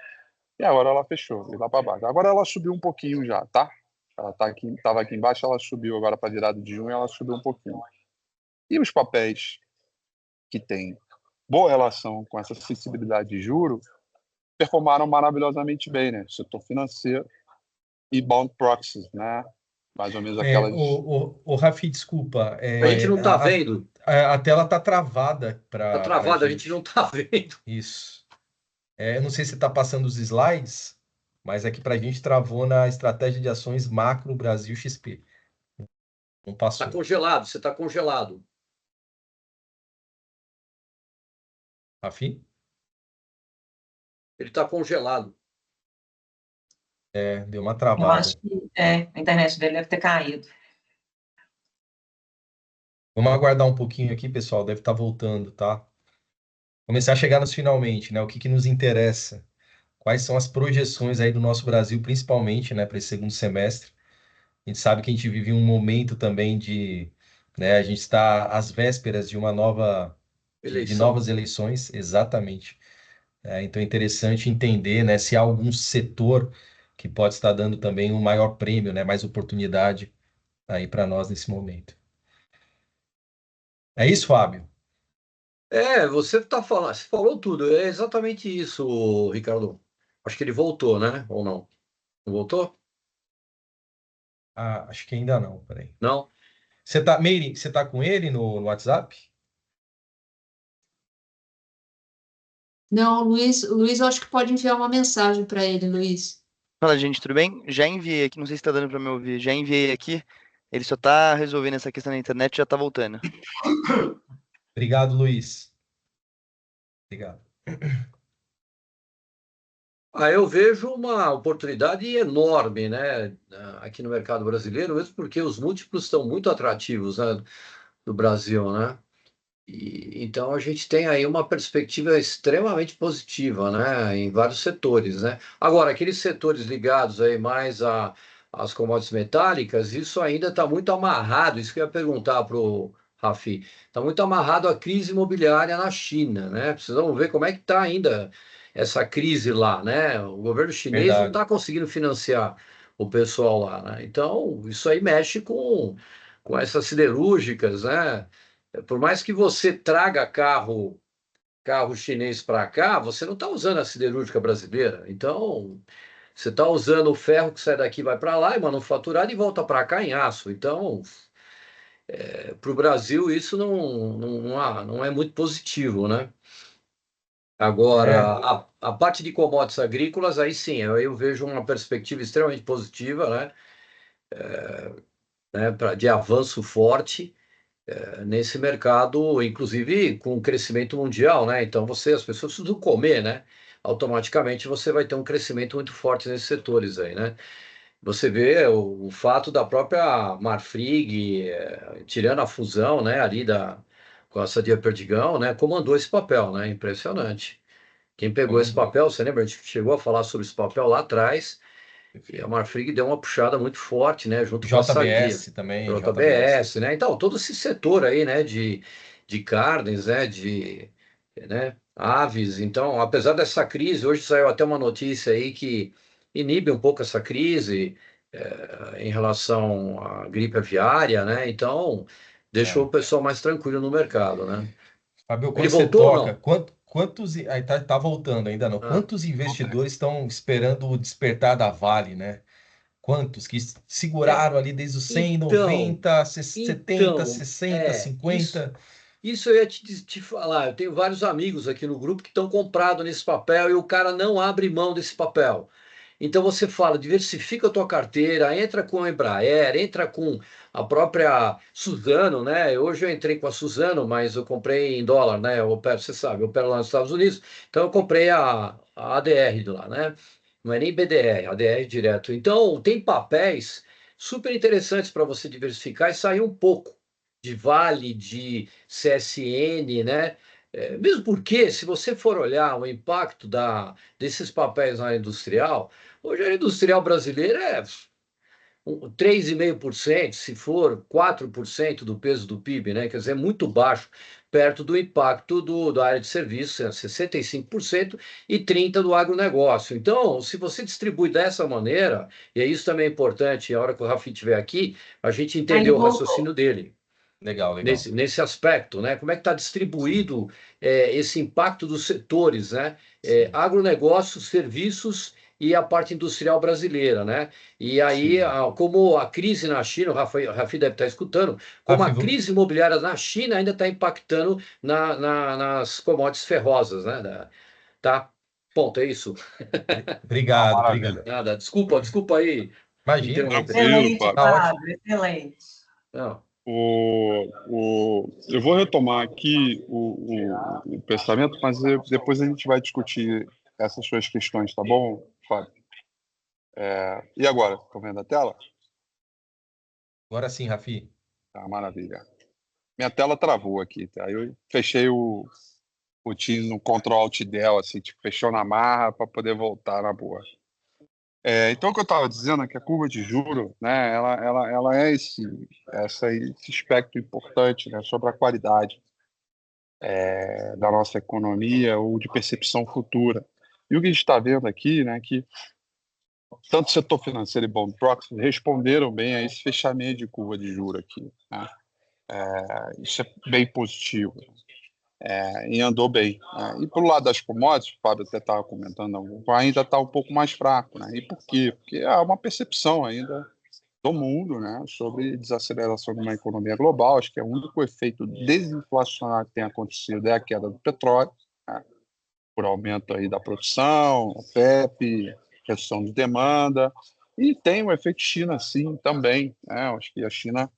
e agora ela fechou, e lá para baixo. Agora ela subiu um pouquinho já, tá? Ela estava aqui embaixo, ela subiu agora para a virada de junho, ela subiu um pouquinho. E os papéis que têm boa relação com essa sensibilidade de juro, performaram maravilhosamente bem, né? Setor financeiro e bond proxies, né? Mais ou menos aquelas... O Rafi, desculpa, A gente não está vendo. a tela está travada Está para travada, a gente não está vendo. Isso. Eu não sei se está passando os slides, mas aqui para a gente travou na estratégia de ações macro Brasil XP. Não Está passou. congelado, você está congelado. Rafi? Ele está congelado. Deu uma Eu travada. acho que a internet dele deve ter caído. Vamos aguardar um pouquinho aqui, pessoal. Deve estar voltando, tá? Começar a chegar nos finalmente, né? O que nos interessa? Quais são as projeções aí do nosso Brasil, principalmente, né, para esse segundo semestre? A gente sabe que a gente vive um momento também de, né, a gente está às vésperas de uma nova, de novas eleições, exatamente. Então é interessante entender, né, se há algum setor que pode estar dando também um maior prêmio, né, mais oportunidade aí para nós nesse momento. É isso, Fábio? Você tá falando, você falou tudo. É exatamente isso, Ricardo. Acho que ele voltou, né? Ou não? Não voltou? Acho que ainda não, peraí. Não? Meire, você tá com ele no WhatsApp? Não, Luiz, eu acho que pode enviar uma mensagem para ele, Luiz. Fala, gente, tudo bem? Já enviei aqui, não sei se tá dando para me ouvir. Já enviei aqui. Ele só tá resolvendo essa questão na internet e já tá voltando. Obrigado, Luiz. Obrigado. Eu vejo uma oportunidade enorme, né, aqui no mercado brasileiro, mesmo porque os múltiplos estão muito atrativos, né, do Brasil, né? Então a gente tem aí uma perspectiva extremamente positiva, né, em vários setores, né? Agora, aqueles setores ligados aí mais às commodities metálicas, isso ainda está muito amarrado, isso que eu ia perguntar para o Rafi, está muito amarrado à crise imobiliária na China, né? Precisamos ver como é que está ainda essa crise lá, né? O governo chinês não Verdade. está conseguindo financiar o pessoal lá, né? Então, isso aí mexe com essas siderúrgicas, né? Por mais que você traga carro chinês para cá, você não está usando a siderúrgica brasileira. Então, você está usando o ferro que sai daqui, vai para lá, é manufaturado e volta para cá em aço. Então, para o Brasil, isso não é muito positivo, né? Agora, a parte de commodities agrícolas, aí sim, eu vejo uma perspectiva extremamente positiva, né? De avanço forte nesse mercado, inclusive com o crescimento mundial, né? Então as pessoas precisam comer, né? Automaticamente você vai ter um crescimento muito forte nesses setores aí, né? Você vê o fato da própria Marfrig, tirando a fusão, né, com a Sadia Perdigão, né, comandou esse papel, né? Impressionante. Quem pegou esse papel, você lembra? A gente chegou a falar sobre esse papel lá atrás, e a Marfrig deu uma puxada muito forte, né, junto com a Sadia. JBS também, JBS, né? Então, todo esse setor aí, né, de carnes, né, aves. Então, apesar dessa crise, hoje saiu até uma notícia aí que inibe um pouco essa crise em relação à gripe aviária, né? Então, deixou o pessoal mais tranquilo no mercado, né? Fábio, Ele quando você voltou ou toca, não? quantos, aí tá voltando ainda não, Ah, quantos investidores estão esperando o despertar da Vale, né? Quantos que é, seguraram ali desde os 100, então, 90, 70, então, 60, isso. 50? Isso eu ia te falar. Eu tenho vários amigos aqui no grupo que estão comprados nesse papel e o cara não abre mão desse papel. Então você fala, diversifica a tua carteira, entra com a Embraer, entra com a própria Suzano, né? Hoje eu entrei com a Suzano, mas eu comprei em dólar, né? Eu opero, você sabe, eu opero lá nos Estados Unidos, então eu comprei a ADR de lá, né? Não é nem BDR, ADR direto. Então tem papéis super interessantes para você diversificar e sair um pouco de Vale, de CSN, né? Mesmo porque, se você for olhar o impacto desses papéis na área industrial, hoje a área industrial brasileira é 3,5%, se for 4% do peso do PIB, né? Quer dizer, é muito baixo, perto do impacto da área de serviços, 65% e 30% do agronegócio. Então, se você distribui dessa maneira, e isso também é importante, a hora que o Rafi estiver aqui, a gente entender Aí o voltou. raciocínio dele. Legal. nesse aspecto, né? Como é que está distribuído esse impacto dos setores, né? Agronegócio, serviços e a parte industrial brasileira, né? E aí, como a crise na China, o Rafi deve estar escutando, como Rafi, a crise imobiliária na China ainda está impactando nas commodities ferrosas, né? Tá? Ponto, é isso. Obrigado. Maravilha. Nada, desculpa aí Imagina. interromper. Tranquilo, Excelente, Fábio. Tá ótimo. Fábio, excelente. Não. Eu vou retomar aqui o pensamento, mas depois a gente vai discutir essas suas questões, tá bom, Fábio? E agora? Estão vendo a tela? Agora sim, Rafi. Tá, maravilha. Minha tela travou aqui, tá? Eu fechei o Teams no Ctrl Alt Del, assim, tipo, fechou na marra para poder voltar na boa. Então, o que eu estava dizendo é que a curva de juro, né, ela é esse aspecto importante, né, sobre a qualidade da nossa economia ou de percepção futura. E o que a gente está vendo aqui, né, que tanto o setor financeiro e bond proxy responderam bem a esse fechamento de curva de juro aqui, né? Isso é bem positivo. E andou bem, né? E pelo lado das commodities, o Fábio até estava comentando, ainda está um pouco mais fraco, né? E por quê? Porque há uma percepção ainda do mundo, né, sobre desaceleração de uma economia global. Acho que o único efeito desinflacionário que tem acontecido é a queda do petróleo, né, por aumento aí da produção, OPEP, redução de demanda, e tem o efeito China, sim, também, né? Acho que a China,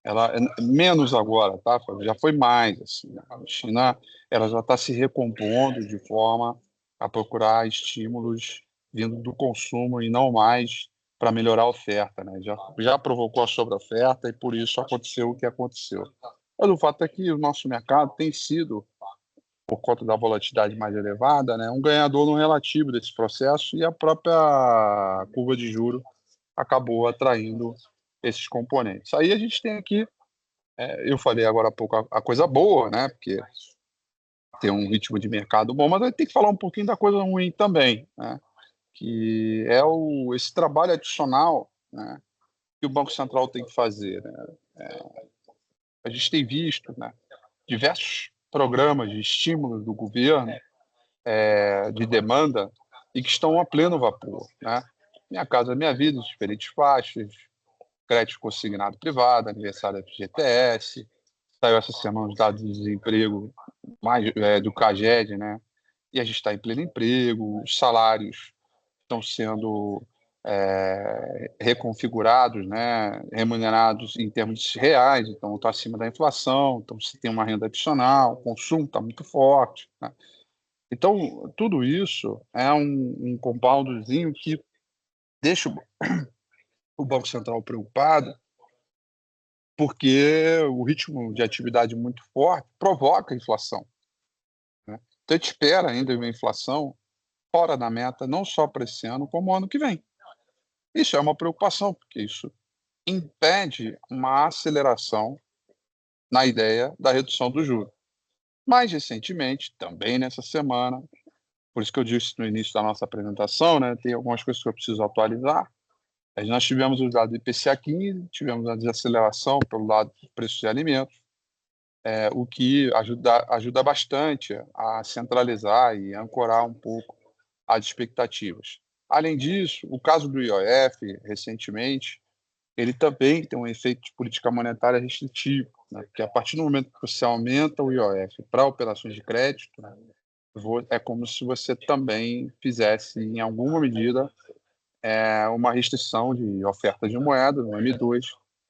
ela menos agora, tá? Já foi mais, assim, né? A China, ela já está se recompondo de forma a procurar estímulos vindo do consumo e não mais para melhorar a oferta, né? Já provocou a sobre-oferta e por isso aconteceu o que aconteceu. Mas o fato é que o nosso mercado tem sido, por conta da volatilidade mais elevada, né, um ganhador no relativo desse processo, e a própria curva de juro acabou atraindo esses componentes. Aí a gente tem aqui, eu falei agora há pouco a coisa boa, né, porque tem um ritmo de mercado bom, mas a gente tem que falar um pouquinho da coisa ruim também, né, que é esse trabalho adicional, né, que o Banco Central tem que fazer, né. A gente tem visto, né, diversos programas de estímulo do governo, de demanda, e que estão a pleno vapor, né? Minha Casa Minha Vida, diferentes faixas, crédito consignado privado, aniversário da FGTS, saiu essa semana os dados de desemprego do CAGED, né? E a gente está em pleno emprego, os salários estão sendo reconfigurados, né? Remunerados em termos de reais, então está acima da inflação, então se tem uma renda adicional, o consumo está muito forte, né? Então, tudo isso é um compoundzinho que deixa o Banco Central preocupado, porque o ritmo de atividade muito forte provoca inflação, né? Então, a gente espera ainda uma inflação fora da meta, não só para esse ano, como ano que vem. Isso é uma preocupação, porque isso impede uma aceleração na ideia da redução do juro. Mais recentemente, também nessa semana, por isso que eu disse no início da nossa apresentação, né, tem algumas coisas que eu preciso atualizar. Nós tivemos os dados do IPCA 15, tivemos a desaceleração pelo lado do preço de alimentos, o que ajuda bastante a centralizar e ancorar um pouco as expectativas. Além disso, o caso do IOF, recentemente, ele também tem um efeito de política monetária restritivo, né, porque a partir do momento que você aumenta o IOF para operações de crédito, né, é como se você também fizesse, em alguma medida, uma restrição de oferta de moeda no M2,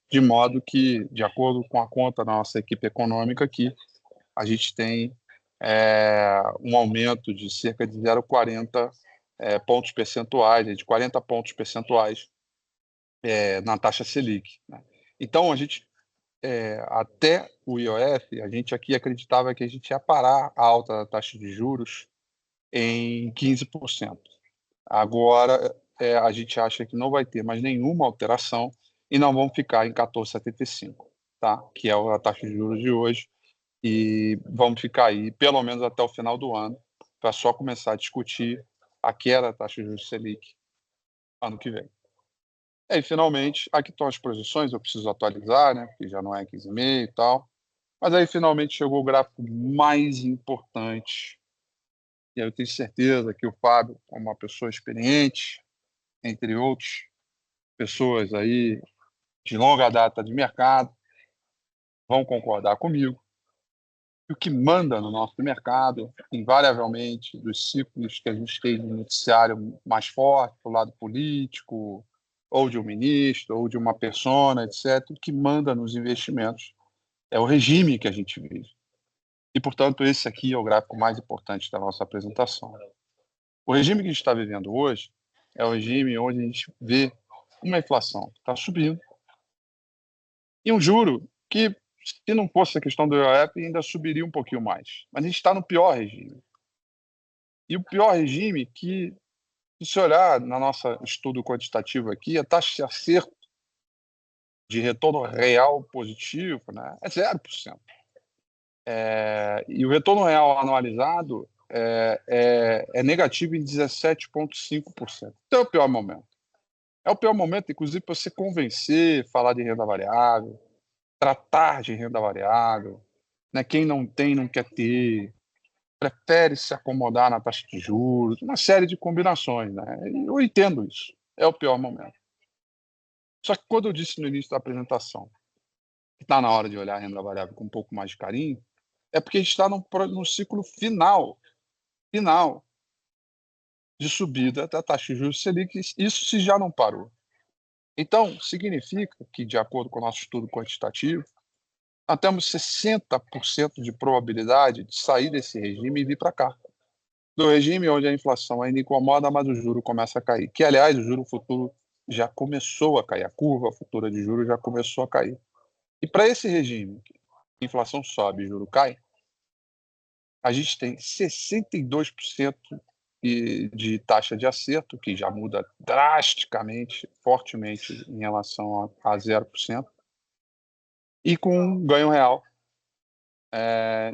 de modo que, de acordo com a conta da nossa equipe econômica aqui, a gente tem um aumento de cerca de 0,40 pontos percentuais, de 40 pontos percentuais na taxa Selic, né? Então, a gente, até o IOF, a gente aqui acreditava que a gente ia parar a alta da taxa de juros em 15%. Agora, a gente acha que não vai ter mais nenhuma alteração e não vão ficar em 14,75, tá? Que é a taxa de juros de hoje, e vamos ficar aí pelo menos até o final do ano, para só começar a discutir a queda da taxa de juros Selic ano que vem. E finalmente, aqui estão as projeções, eu preciso atualizar, né? Porque já não é 15,5 e tal. Mas aí finalmente chegou o gráfico mais importante. E aí eu tenho certeza que o Fábio, como uma pessoa experiente, entre outros, pessoas aí de longa data de mercado, vão concordar comigo. E o que manda no nosso mercado, invariavelmente, dos ciclos que a gente tem de noticiário mais forte, do lado político, ou de um ministro, ou de uma persona, etc., o que manda nos investimentos é o regime que a gente vive. E, portanto, esse aqui é o gráfico mais importante da nossa apresentação. O regime que a gente está vivendo hoje é o regime onde a gente vê uma inflação que está subindo e um juro que, se não fosse a questão do IOF, ainda subiria um pouquinho mais. Mas a gente está no pior regime. E o pior regime que, se você olhar no nosso estudo quantitativo aqui, a taxa de acerto de retorno real positivo, né, é 0%. E o retorno real anualizado é negativo em 17,5%. Então é o pior momento. É o pior momento, inclusive, para você convencer, falar de renda variável, tratar de renda variável, né? Quem não tem, não quer ter, prefere se acomodar na taxa de juros, uma série de combinações, né? Eu entendo isso. É o pior momento. Só que quando eu disse no início da apresentação que está na hora de olhar a renda variável com um pouco mais de carinho, é porque a gente está no ciclo final de subida da taxa de juros Selic, isso se já não parou. Então, significa que, de acordo com o nosso estudo quantitativo, nós temos 60% de probabilidade de sair desse regime e vir para cá. Do regime onde a inflação ainda incomoda, mas o juro começa a cair. Que, aliás, o juro futuro já começou a cair, a curva futura de juros já começou a cair. E para esse regime, a inflação sobe e o juro cai, a gente tem 62% de taxa de acerto, que já muda drasticamente, fortemente em relação a 0%, e com um ganho real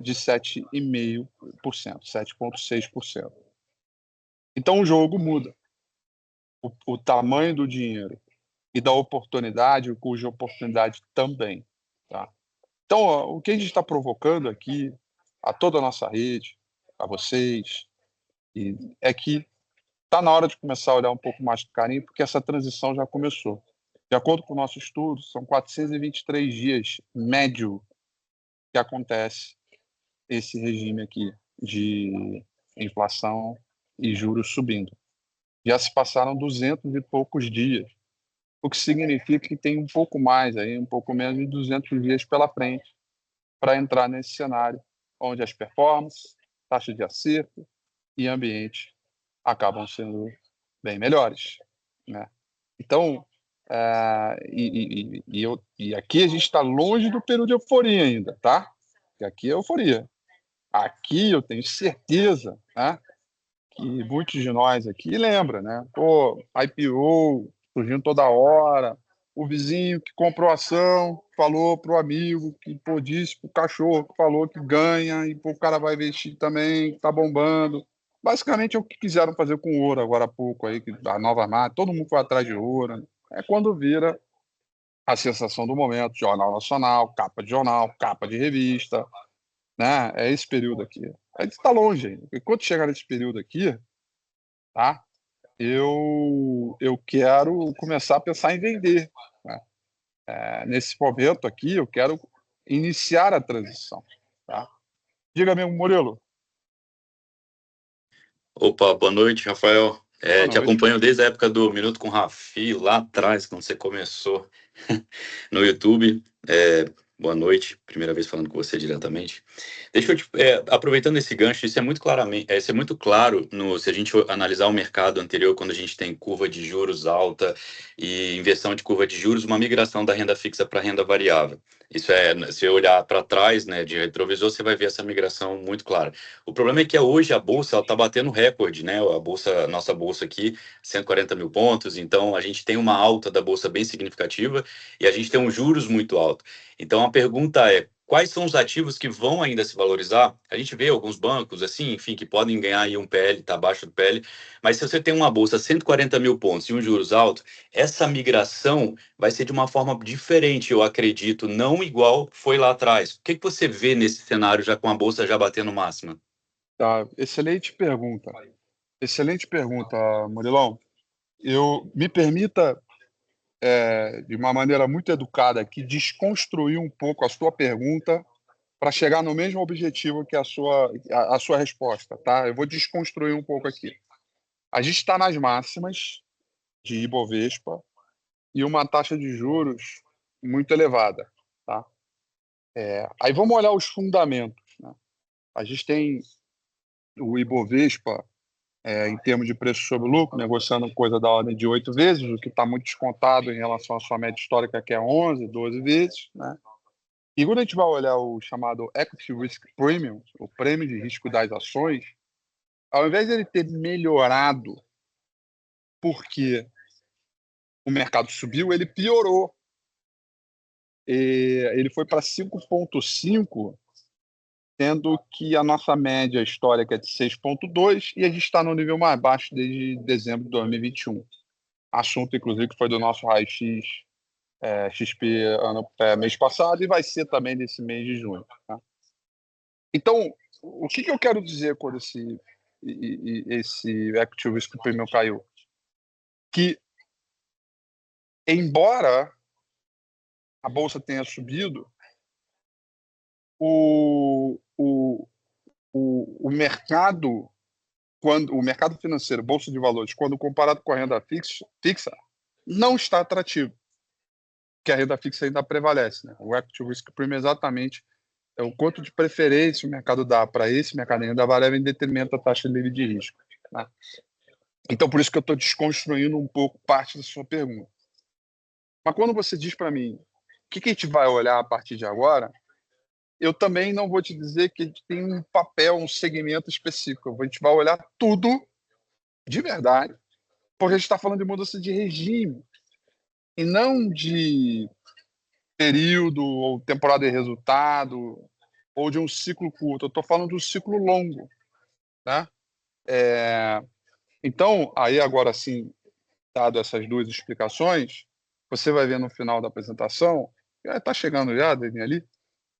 de 7,5%, 7,6%. Então o jogo muda. O tamanho do dinheiro e da oportunidade, cuja oportunidade também. Tá? Então, o que a gente está provocando aqui, a toda a nossa rede, a vocês, é que está na hora de começar a olhar um pouco mais de carinho, porque essa transição já começou. De acordo com o nosso estudo, são 423 dias médio que acontece esse regime aqui de inflação e juros subindo. Já se passaram 200 e poucos dias, o que significa que tem um pouco mais, aí, um pouco menos de 200 dias pela frente para entrar nesse cenário onde as performances, taxa de acerto e ambiente acabam sendo bem melhores, né? Então, e aqui a gente está longe do período de euforia ainda, tá? Porque aqui é euforia. Aqui eu tenho certeza, né, que muitos de nós aqui lembram, né? Pô, IPO surgindo toda hora, o vizinho que comprou ação falou pro amigo que, pô, disse pro cachorro que falou que ganha e pô, o cara vai investir também, tá bombando. Basicamente é o que quiseram fazer com o ouro agora há pouco aí, que a nova marca, todo mundo foi atrás de ouro, né? É quando vira a sensação do momento, Jornal Nacional, capa de revista, né? É esse período aqui. A gente está longe ainda. E quando chegar nesse período aqui, tá? Eu quero começar a pensar em vender, né? Nesse momento aqui, eu quero iniciar a transição, tá? Diga mesmo, Murilo. Opa, boa noite, Rafael. Boa Te noite. acompanho desde a época do Minuto com Rafi, lá atrás, quando você começou no YouTube. Boa noite, primeira vez falando com você diretamente. Deixa eu aproveitando esse gancho, isso é muito claro se a gente analisar o mercado anterior, quando a gente tem curva de juros alta e inversão de curva de juros, uma migração da renda fixa para renda variável. Isso se eu olhar para trás, né, de retrovisor, você vai ver essa migração muito clara. O problema é que hoje a bolsa está batendo recorde, né? Nossa bolsa aqui, 140 mil pontos, então a gente tem uma alta da bolsa bem significativa e a gente tem um juros muito alto. Então a pergunta é: quais são os ativos que vão ainda se valorizar? A gente vê alguns bancos, assim, enfim, que podem ganhar aí um PL, está abaixo do PL, mas se você tem uma bolsa 140 mil pontos e um juros alto, essa migração vai ser de uma forma diferente, eu acredito, não igual foi lá atrás. O que você vê nesse cenário, já com a bolsa já batendo máxima? Tá, excelente pergunta. Excelente pergunta, Murilão. Me permita, de uma maneira muito educada aqui, desconstruir um pouco a sua pergunta para chegar no mesmo objetivo que a sua resposta, tá? Eu vou desconstruir um pouco aqui. A gente está nas máximas de Ibovespa e uma taxa de juros muito elevada, tá? Aí vamos olhar os fundamentos, né? A gente tem o Ibovespa, em termos de preço sobre lucro, negociando coisa da ordem de 8 vezes, o que está muito descontado em relação à sua média histórica, que é 11, 12 vezes, né? E quando a gente vai olhar o chamado Equity Risk Premium, o prêmio de risco das ações, ao invés de ele ter melhorado porque o mercado subiu, ele piorou. Ele foi para 5,5, sendo que a nossa média histórica é de 6,2 e a gente está no nível mais baixo desde dezembro de 2021. Assunto, inclusive, que foi do nosso raio-x XP mês passado e vai ser também nesse mês de junho. Tá? Então, o que eu quero dizer quando esse Equity Risk Premium caiu? Que, embora a bolsa tenha subido, o mercado, o mercado financeiro, bolsa de valores, quando comparado com a renda fixa, não está atrativo, porque a renda fixa ainda prevalece, né? O Equity Risk Premium exatamente é o quanto de preferência o mercado dá para esse mercado de renda variável em detrimento da taxa livre de risco, né? Então, por isso que eu estou desconstruindo um pouco parte da sua pergunta. Mas quando você diz para mim o que a gente vai olhar a partir de agora, eu também não vou te dizer que a gente tem um papel, um segmento específico. A gente vai olhar tudo de verdade, porque a gente está falando de mudança de regime e não de período ou temporada de resultado ou de um ciclo curto. Eu estou falando de um ciclo longo, né? Então, aí agora sim, dado essas duas explicações, você vai ver no final da apresentação, está chegando já, Dani, ali,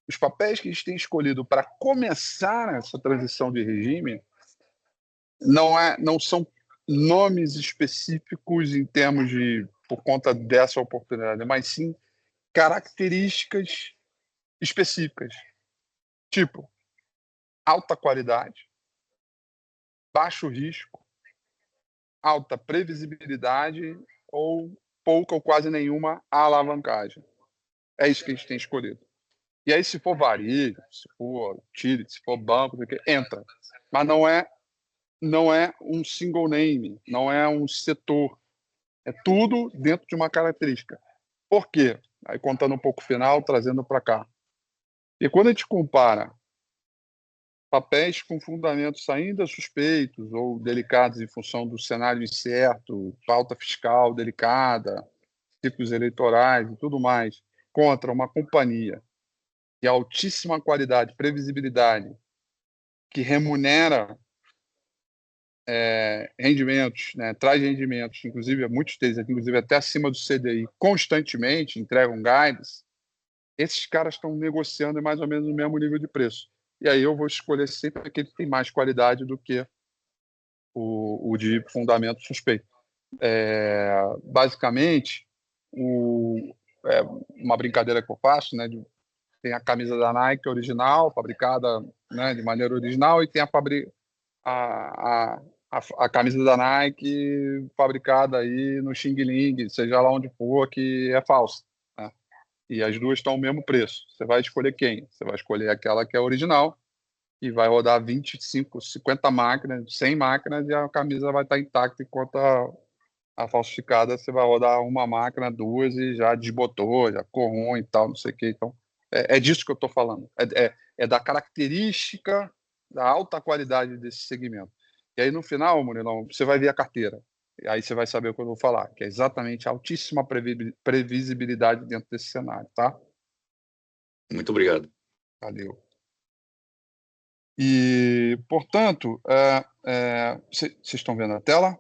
os papéis que a gente tem escolhido para começar essa transição de regime não são nomes específicos em termos de por conta dessa oportunidade, mas sim características específicas, tipo alta qualidade, baixo risco, alta previsibilidade ou pouca ou quase nenhuma alavancagem. É isso que a gente tem escolhido. E aí, se for varejo, se for utility, se for banco, entra. Mas não é um single name, não é um setor. É tudo dentro de uma característica. Por quê? Aí, contando um pouco o final, trazendo para cá. E quando a gente compara papéis com fundamentos ainda suspeitos ou delicados em função do cenário incerto, pauta fiscal delicada, ciclos eleitorais e tudo mais, contra uma companhia de altíssima qualidade, previsibilidade, que remunera rendimentos, né, traz rendimentos, inclusive muitos deles, inclusive até acima do CDI, constantemente, entregam guides, esses caras estão negociando em mais ou menos o mesmo nível de preço. E aí eu vou escolher sempre aquele que tem mais qualidade do que o de fundamento suspeito. Basicamente, uma brincadeira que eu faço, né, tem a camisa da Nike original, fabricada, né, de maneira original, e tem a camisa da Nike fabricada aí no Xing Ling, seja lá onde for, que é falsa, né? E as duas estão ao mesmo preço. Você vai escolher quem? Você vai escolher aquela que é original e vai rodar 25, 50 máquinas, 100 máquinas, e a camisa vai estar intacta, enquanto a falsificada você vai rodar uma máquina, duas e já desbotou, já corroe e tal, não sei o que. Então, é disso que eu estou falando. É da característica da alta qualidade desse segmento. E aí, no final, Murilão, você vai ver a carteira. E aí você vai saber o que eu vou falar, que é exatamente a altíssima previsibilidade dentro desse cenário, tá? Muito obrigado. Valeu. E, portanto, vocês estão vendo a tela?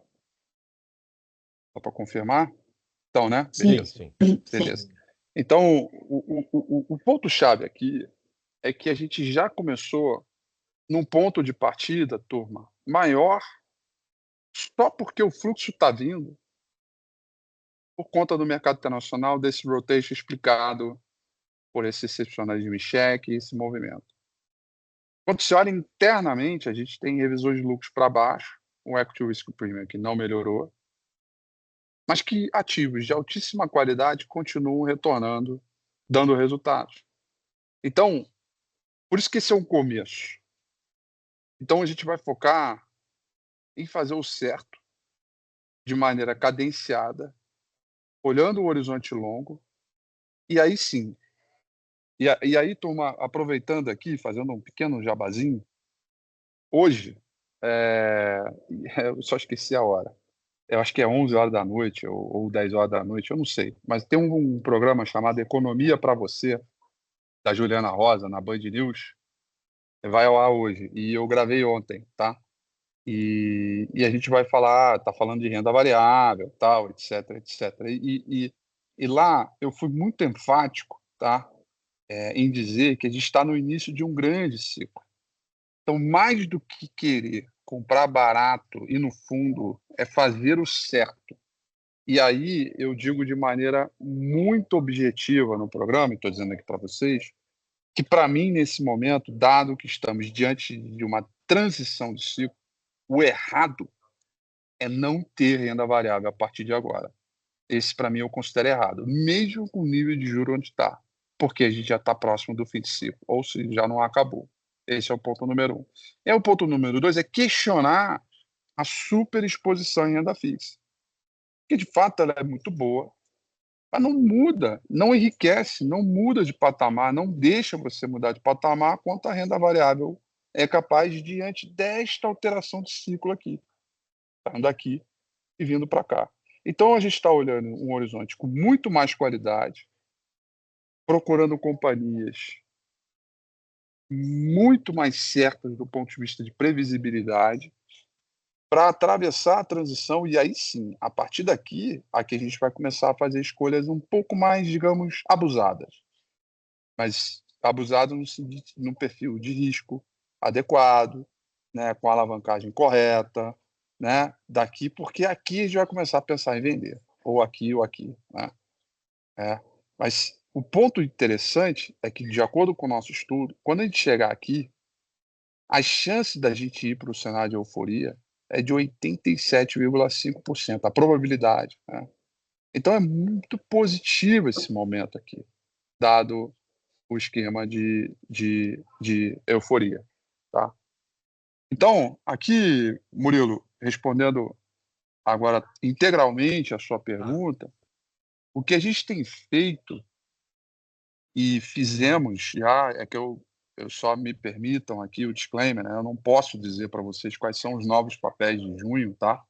Só para confirmar? Então, né? Sim. Beleza. Sim. Beleza. Então, o ponto-chave aqui é que a gente já começou num ponto de partida, turma, maior, só porque o fluxo está vindo por conta do mercado internacional, desse rotation explicado por esse excepcionalismo em cheque e esse movimento. Quando se olha internamente, a gente tem revisões de lucros para baixo, um equity risk premium que não melhorou, mas que ativos de altíssima qualidade continuam retornando, dando resultados. Então, por isso que esse é um começo. Então, a gente vai focar em fazer o certo, de maneira cadenciada, olhando o horizonte longo, e aí sim. E aí, turma, aproveitando aqui, fazendo um pequeno jabazinho, hoje, eu só esqueci a hora. Eu acho que é 11 horas da noite ou 10 horas da noite, eu não sei. Mas tem um programa chamado Economia para Você, da Juliana Rosa, na Band News. Vai ao ar hoje. E eu gravei ontem, tá? E a gente vai falar, tá falando de renda variável, tal, etc, etc. E lá eu fui muito enfático, tá? Em dizer que a gente está no início de um grande ciclo. Então, mais do que querer comprar barato e, no fundo, é fazer o certo. E aí eu digo de maneira muito objetiva no programa, estou dizendo aqui para vocês, que para mim, nesse momento, dado que estamos diante de uma transição de ciclo, o errado é não ter renda variável a partir de agora. Esse, para mim, eu considero errado, mesmo com o nível de juros onde está, porque a gente já está próximo do fim de ciclo, ou se já não acabou. Esse é o ponto número 1. E o ponto número 2 é questionar a superexposição em renda fixa, que de fato ela é muito boa, mas não muda, não enriquece, não muda de patamar, não deixa você mudar de patamar quanto a renda variável é capaz diante desta alteração de ciclo aqui, saindo daqui e vindo para cá. Então a gente está olhando um horizonte com muito mais qualidade, procurando companhias muito mais certas do ponto de vista de previsibilidade, para atravessar a transição, e aí sim, a partir daqui, aqui a gente vai começar a fazer escolhas um pouco mais, digamos, abusadas. Mas abusadas no perfil de risco adequado, né, com a alavancagem correta, né, daqui, porque aqui a gente vai começar a pensar em vender, ou aqui, né? Mas o ponto interessante é que, de acordo com o nosso estudo, quando a gente chegar aqui, a chance da gente ir para o cenário de euforia é de 87,5%, a probabilidade, né? Então é muito positivo esse momento aqui, dado o esquema de euforia, tá? Então, aqui, Murilo, respondendo agora integralmente a sua pergunta, o que a gente tem feito e fizemos já, é que eu só me permitam aqui o disclaimer, né? Eu não posso dizer para vocês quais são os novos papéis de junho, tá?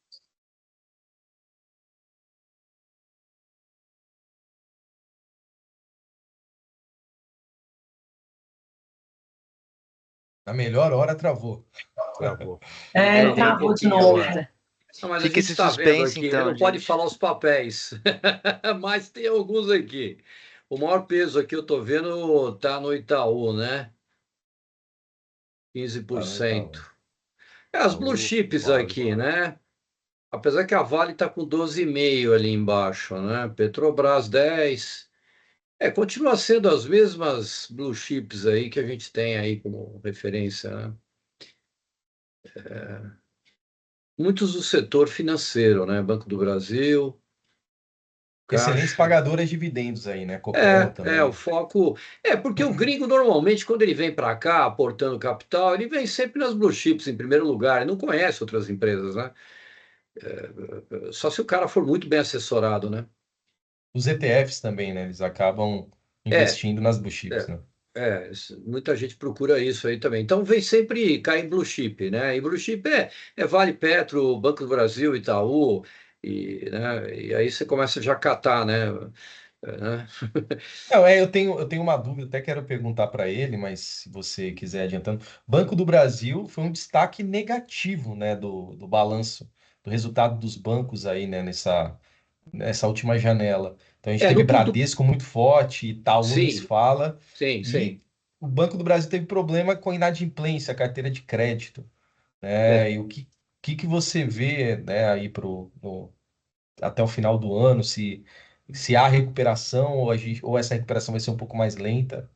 Na melhor hora travou. Travou. É, Tem um travou de pouquinho, novo. Não, mas Fica a gente esse está vendo suspense, aqui, então, ele não pode gente. falar os papéis, mas tem alguns aqui. O maior peso aqui eu estou vendo está no Itaú, né? 15%. As blue chips aqui, né? Apesar que a Vale está com 12,5 ali embaixo, né? Petrobras 10. Continua sendo as mesmas blue chips aí que a gente tem aí como referência, né? Muitos do setor financeiro, né? Banco do Brasil, Excelentes Caixa. pagadoras de dividendos aí, né? Copel também. O foco. Porque o gringo, normalmente, quando ele vem para cá aportando capital, ele vem sempre nas blue chips em primeiro lugar, ele não conhece outras empresas, né? Só se o cara for muito bem assessorado, né? Os ETFs também, né? Eles acabam É, investindo nas blue chips, né? muita gente procura isso aí também. Então vem sempre cair em blue chip, né? E blue chip é Vale, Petro, Banco do Brasil, Itaú, né? E aí você começa já a catar, né? né? Não, eu tenho uma dúvida, até quero perguntar para ele, mas se você quiser adiantando. Banco do Brasil foi um destaque negativo, né, do balanço, do resultado dos bancos aí, né, nessa última janela. Então a gente teve No ponto. Bradesco muito forte, Itaú nem se Sim, fala, sim, e sim. o Banco do Brasil teve problema com a inadimplência, a carteira de crédito, né? É, E o que você vê, né, aí até o final do ano, se há recuperação ou essa recuperação vai ser um pouco mais lenta?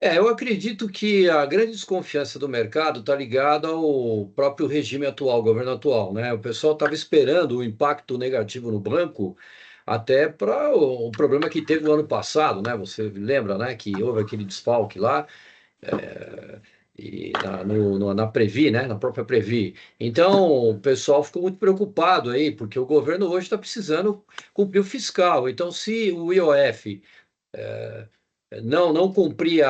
eu acredito que a grande desconfiança do mercado está ligada ao próprio regime atual, governo atual, né? O pessoal estava esperando o impacto negativo no banco, até para o problema que teve no ano passado, né? Você lembra, né, que houve aquele desfalque lá, e na Previ, né? Na própria Previ. Então, o pessoal ficou muito preocupado aí, porque o governo hoje está precisando cumprir o fiscal. Então, se o IOF não cumprir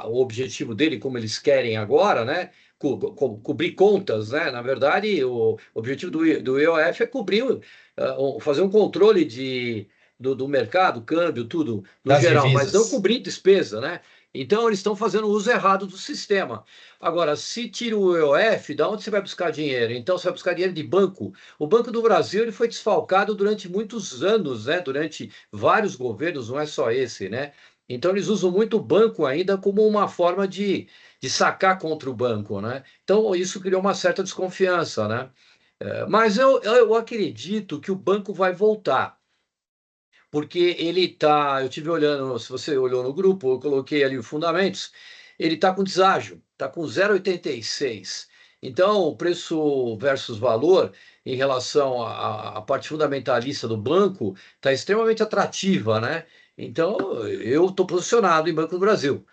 o objetivo dele como eles querem agora, né? Cobrir contas, né? Na verdade, o objetivo do IOF é cobrir, fazer um controle do mercado, câmbio, tudo no Das geral, mas não divisas. cobrir despesa, né? Então, eles estão fazendo uso errado do sistema. Agora, se tira o IOF, da onde você vai buscar dinheiro? Então, você vai buscar dinheiro de banco. O Banco do Brasil ele foi desfalcado durante muitos anos, né? Durante vários governos, não é só esse, né? Então, eles usam muito o banco ainda como uma forma de sacar contra o banco, né? Então, isso criou uma certa desconfiança, né? Mas eu acredito que o banco vai voltar, porque ele está. Eu tive olhando, se você olhou no grupo, eu coloquei ali os fundamentos, ele está com deságio, está com 0,86. Então, o preço versus valor em relação à parte fundamentalista do banco está extremamente atrativa, né? Então, eu estou posicionado em Banco do Brasil.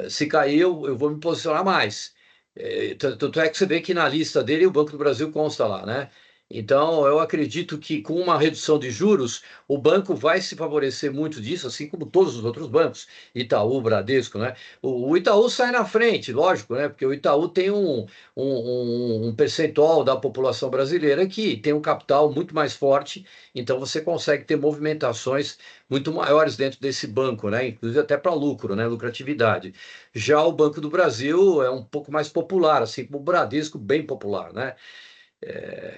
Se cair, eu vou me posicionar mais. Tanto é que você vê que na lista dele o Banco do Brasil consta lá, né? Então, eu acredito que com uma redução de juros, o banco vai se favorecer muito disso, assim como todos os outros bancos, Itaú, Bradesco, né? O Itaú sai na frente, lógico, né? Porque o Itaú tem um percentual da população brasileira que tem um capital muito mais forte, então você consegue ter movimentações muito maiores dentro desse banco, né? Inclusive até para lucro, né? Lucratividade. Já o Banco do Brasil é um pouco mais popular, assim como o Bradesco, bem popular, né?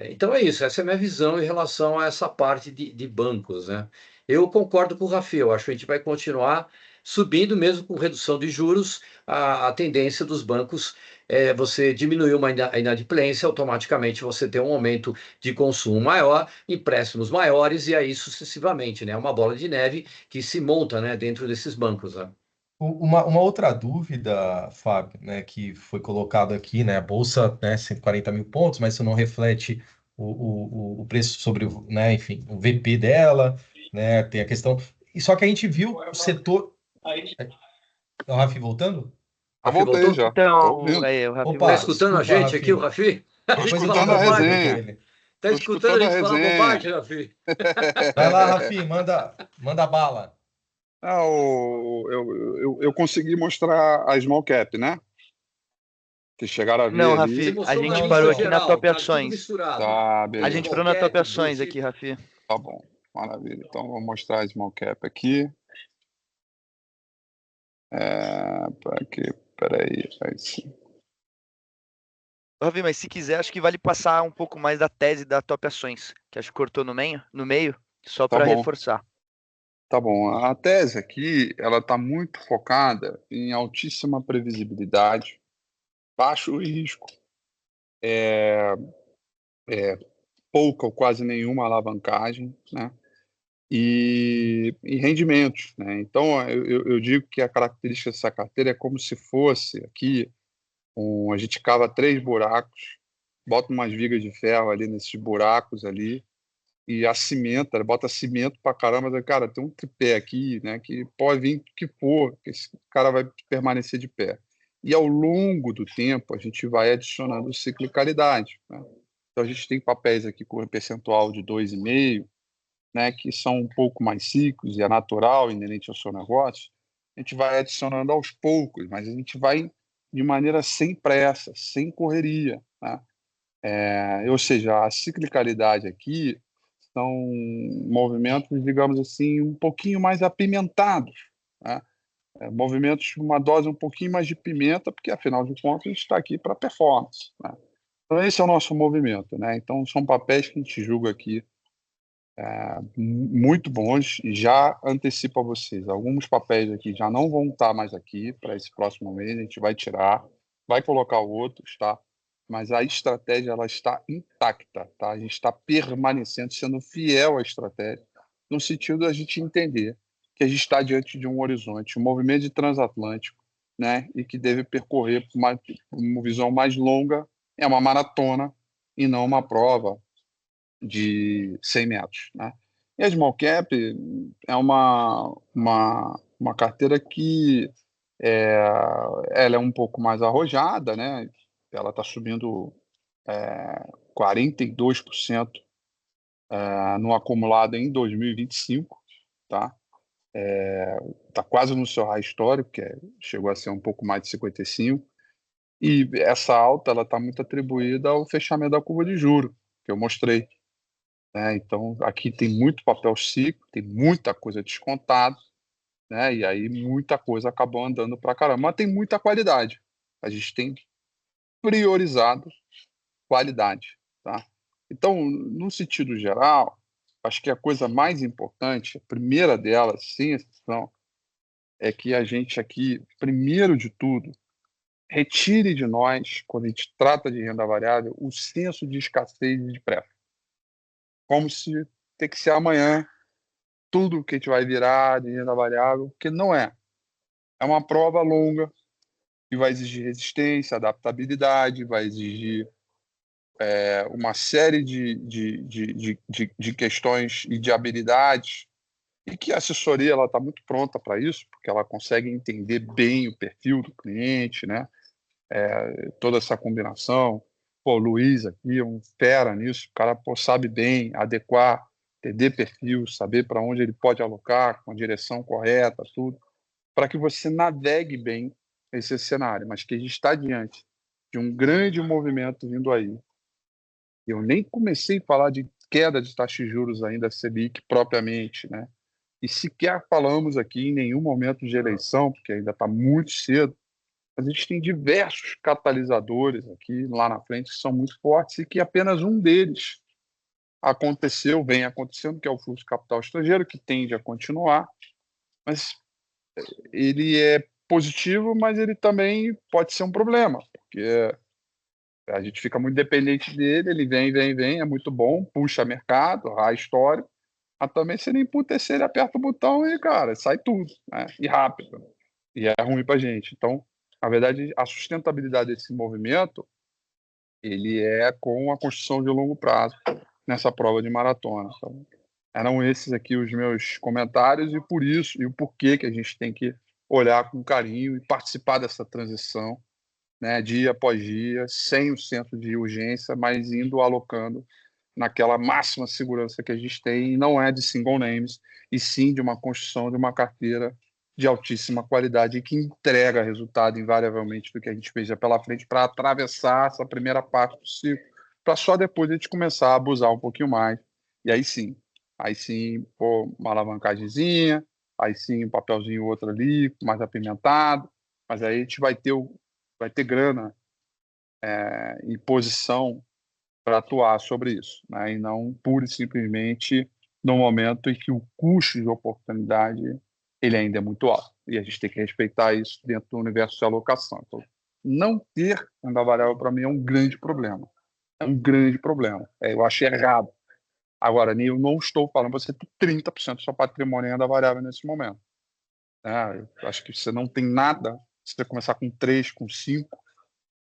Então é isso, essa é a minha visão em relação a essa parte de bancos, né? Eu concordo com o Rafael, eu acho que a gente vai continuar subindo, mesmo com redução de juros, a tendência dos bancos é você diminuir a inadimplência, automaticamente você tem um aumento de consumo maior, empréstimos maiores, e aí sucessivamente, né? Uma bola de neve que se monta, né, dentro desses bancos, né? Uma outra dúvida, Fábio, né, que foi colocado aqui, né, a bolsa, né, 140 mil pontos, mas isso não reflete o preço sobre, né, enfim, o VP dela, né, tem a questão. E só que a gente viu o setor. É o Rafi voltando? Já Rafi voltei voltou? já. Tô Então, ouvindo. aí, o Rafi Tá Opa, voltou. escutando a desculpa, gente aqui, o Rafi. Rafi? A Tô Depois gente eu fala escutando a converso bobagem. com resenha. ele. Tá Tô escutando escutando a a gente falar resenha. bobagem, Rafi? Vai lá, Rafi, manda bala. Ah, eu consegui mostrar a small cap, né? Que chegaram a Não, ver Você ali. Rafi, a mostrou uma gente Não, parou lista aqui então. na geral, Top tá tudo Ações. misturado. Tá, A Tem gente beleza. parou na small Top cap, blue Ações aqui, chip. Rafi. Tá bom. Maravilha. Então, vou mostrar a small cap aqui. Para aqui. Peraí. Aí sim. Rafi, mas se quiser, acho que vale passar um pouco mais da tese da Top Ações, que acho que cortou no meio, só Tá para bom. reforçar. Tá bom. A tese aqui, ela está muito focada em altíssima previsibilidade, baixo risco, é, pouca ou quase nenhuma alavancagem, né? E rendimentos, né? Então, eu digo que a característica dessa carteira é como se fosse aqui, a gente cava 3 buracos, bota umas vigas de ferro ali nesses buracos ali, e acimenta, bota cimento pra caramba, mas, cara, tem um tripé aqui, né, que pode vir o que for, que esse cara vai permanecer de pé. E ao longo do tempo, a gente vai adicionando ciclicalidade, né? Então, a gente tem papéis aqui com um percentual de 2,5, né, que são um pouco mais ciclos, e é natural, inerente ao seu negócio. A gente vai adicionando aos poucos, mas a gente vai de maneira sem pressa, sem correria, né? Ou seja, a ciclicalidade aqui são movimentos, digamos assim, um pouquinho mais apimentados, né? Movimentos com uma dose um pouquinho mais de pimenta, porque, afinal de contas, a gente está aqui para performance, né? Então, esse é o nosso movimento, né? Então, são papéis que a gente julga aqui muito bons, e já antecipo a vocês, alguns papéis aqui já não vão estar mais aqui para esse próximo mês, a gente vai tirar, vai colocar outros, tá? Mas a estratégia, ela está intacta, tá? A gente está permanecendo, sendo fiel à estratégia, no sentido da gente entender que a gente está diante de um horizonte, um movimento de transatlântico, né? E que deve percorrer por uma visão mais longa, é uma maratona e não uma prova de 100 metros, né? E a Small Cap é uma carteira que ela é um pouco mais arrojada, né? Ela está subindo 42% no acumulado em 2025, tá? Está quase no seu high histórico, que chegou a ser um pouco mais de 55, e essa alta ela está muito atribuída ao fechamento da curva de juros, que eu mostrei, né? Então, aqui tem muito papel cíclico, tem muita coisa descontada, né? E aí muita coisa acabou andando para caramba. Mas tem muita qualidade. A gente tem priorizado qualidade, tá? Então, no sentido geral, acho que a coisa mais importante, a primeira delas, sem exceção, é que a gente aqui, primeiro de tudo, retire de nós, quando a gente trata de renda variável, o senso de escassez e de pressa. Como se tem que ser amanhã tudo que a gente vai virar de renda variável, porque não é. É uma prova longa, que vai exigir resistência, adaptabilidade, vai exigir uma série de questões e de habilidades, e que a assessoria está muito pronta para isso, porque ela consegue entender bem o perfil do cliente, né? Toda essa combinação. Pô, o Luiz aqui é um fera nisso, o cara sabe bem adequar, entender perfil, saber para onde ele pode alocar, com a direção correta, tudo, para que você navegue bem esse cenário, mas que a gente está diante de um grande movimento vindo aí. Eu nem comecei a falar de queda de taxa de juros ainda, Selic, propriamente, né? E sequer falamos aqui em nenhum momento de eleição, porque ainda está muito cedo. A gente tem diversos catalisadores aqui lá na frente que são muito fortes e que apenas um deles vem acontecendo, que é o fluxo de capital estrangeiro, que tende a continuar, mas ele é positivo, mas ele também pode ser um problema, porque a gente fica muito dependente dele, ele vem, é muito bom, puxa mercado, high histórico, mas também se ele emputecer, ele aperta o botão e, cara, sai tudo, né? E rápido. E é ruim para a gente. Então, na verdade, a sustentabilidade desse movimento, ele é com a construção de longo prazo nessa prova de maratona. Então, eram esses aqui os meus comentários e por isso, e o porquê que a gente tem que olhar com carinho e participar dessa transição, né, dia após dia, sem o senso de urgência, mas indo alocando naquela máxima segurança que a gente tem, e não é de single names, e sim de uma construção de uma carteira de altíssima qualidade e que entrega resultado invariavelmente do que a gente veja pela frente para atravessar essa primeira parte do ciclo, para só depois a gente começar a abusar um pouquinho mais. E aí sim, pô, uma alavancagemzinha, aí sim um papelzinho outro ali, mais apimentado, mas aí a gente vai ter grana e posição para atuar sobre isso, né? E não pura e simplesmente no momento em que o custo de oportunidade ele ainda é muito alto. E a gente tem que respeitar isso dentro do universo de alocação. Então, não ter renda variável para mim é um grande problema. É um grande problema. Eu acho errado. Agora, eu não estou falando para você ter 30% do seu patrimônio em renda variável nesse momento. Eu acho que você não tem nada, se você começar com 3, com 5,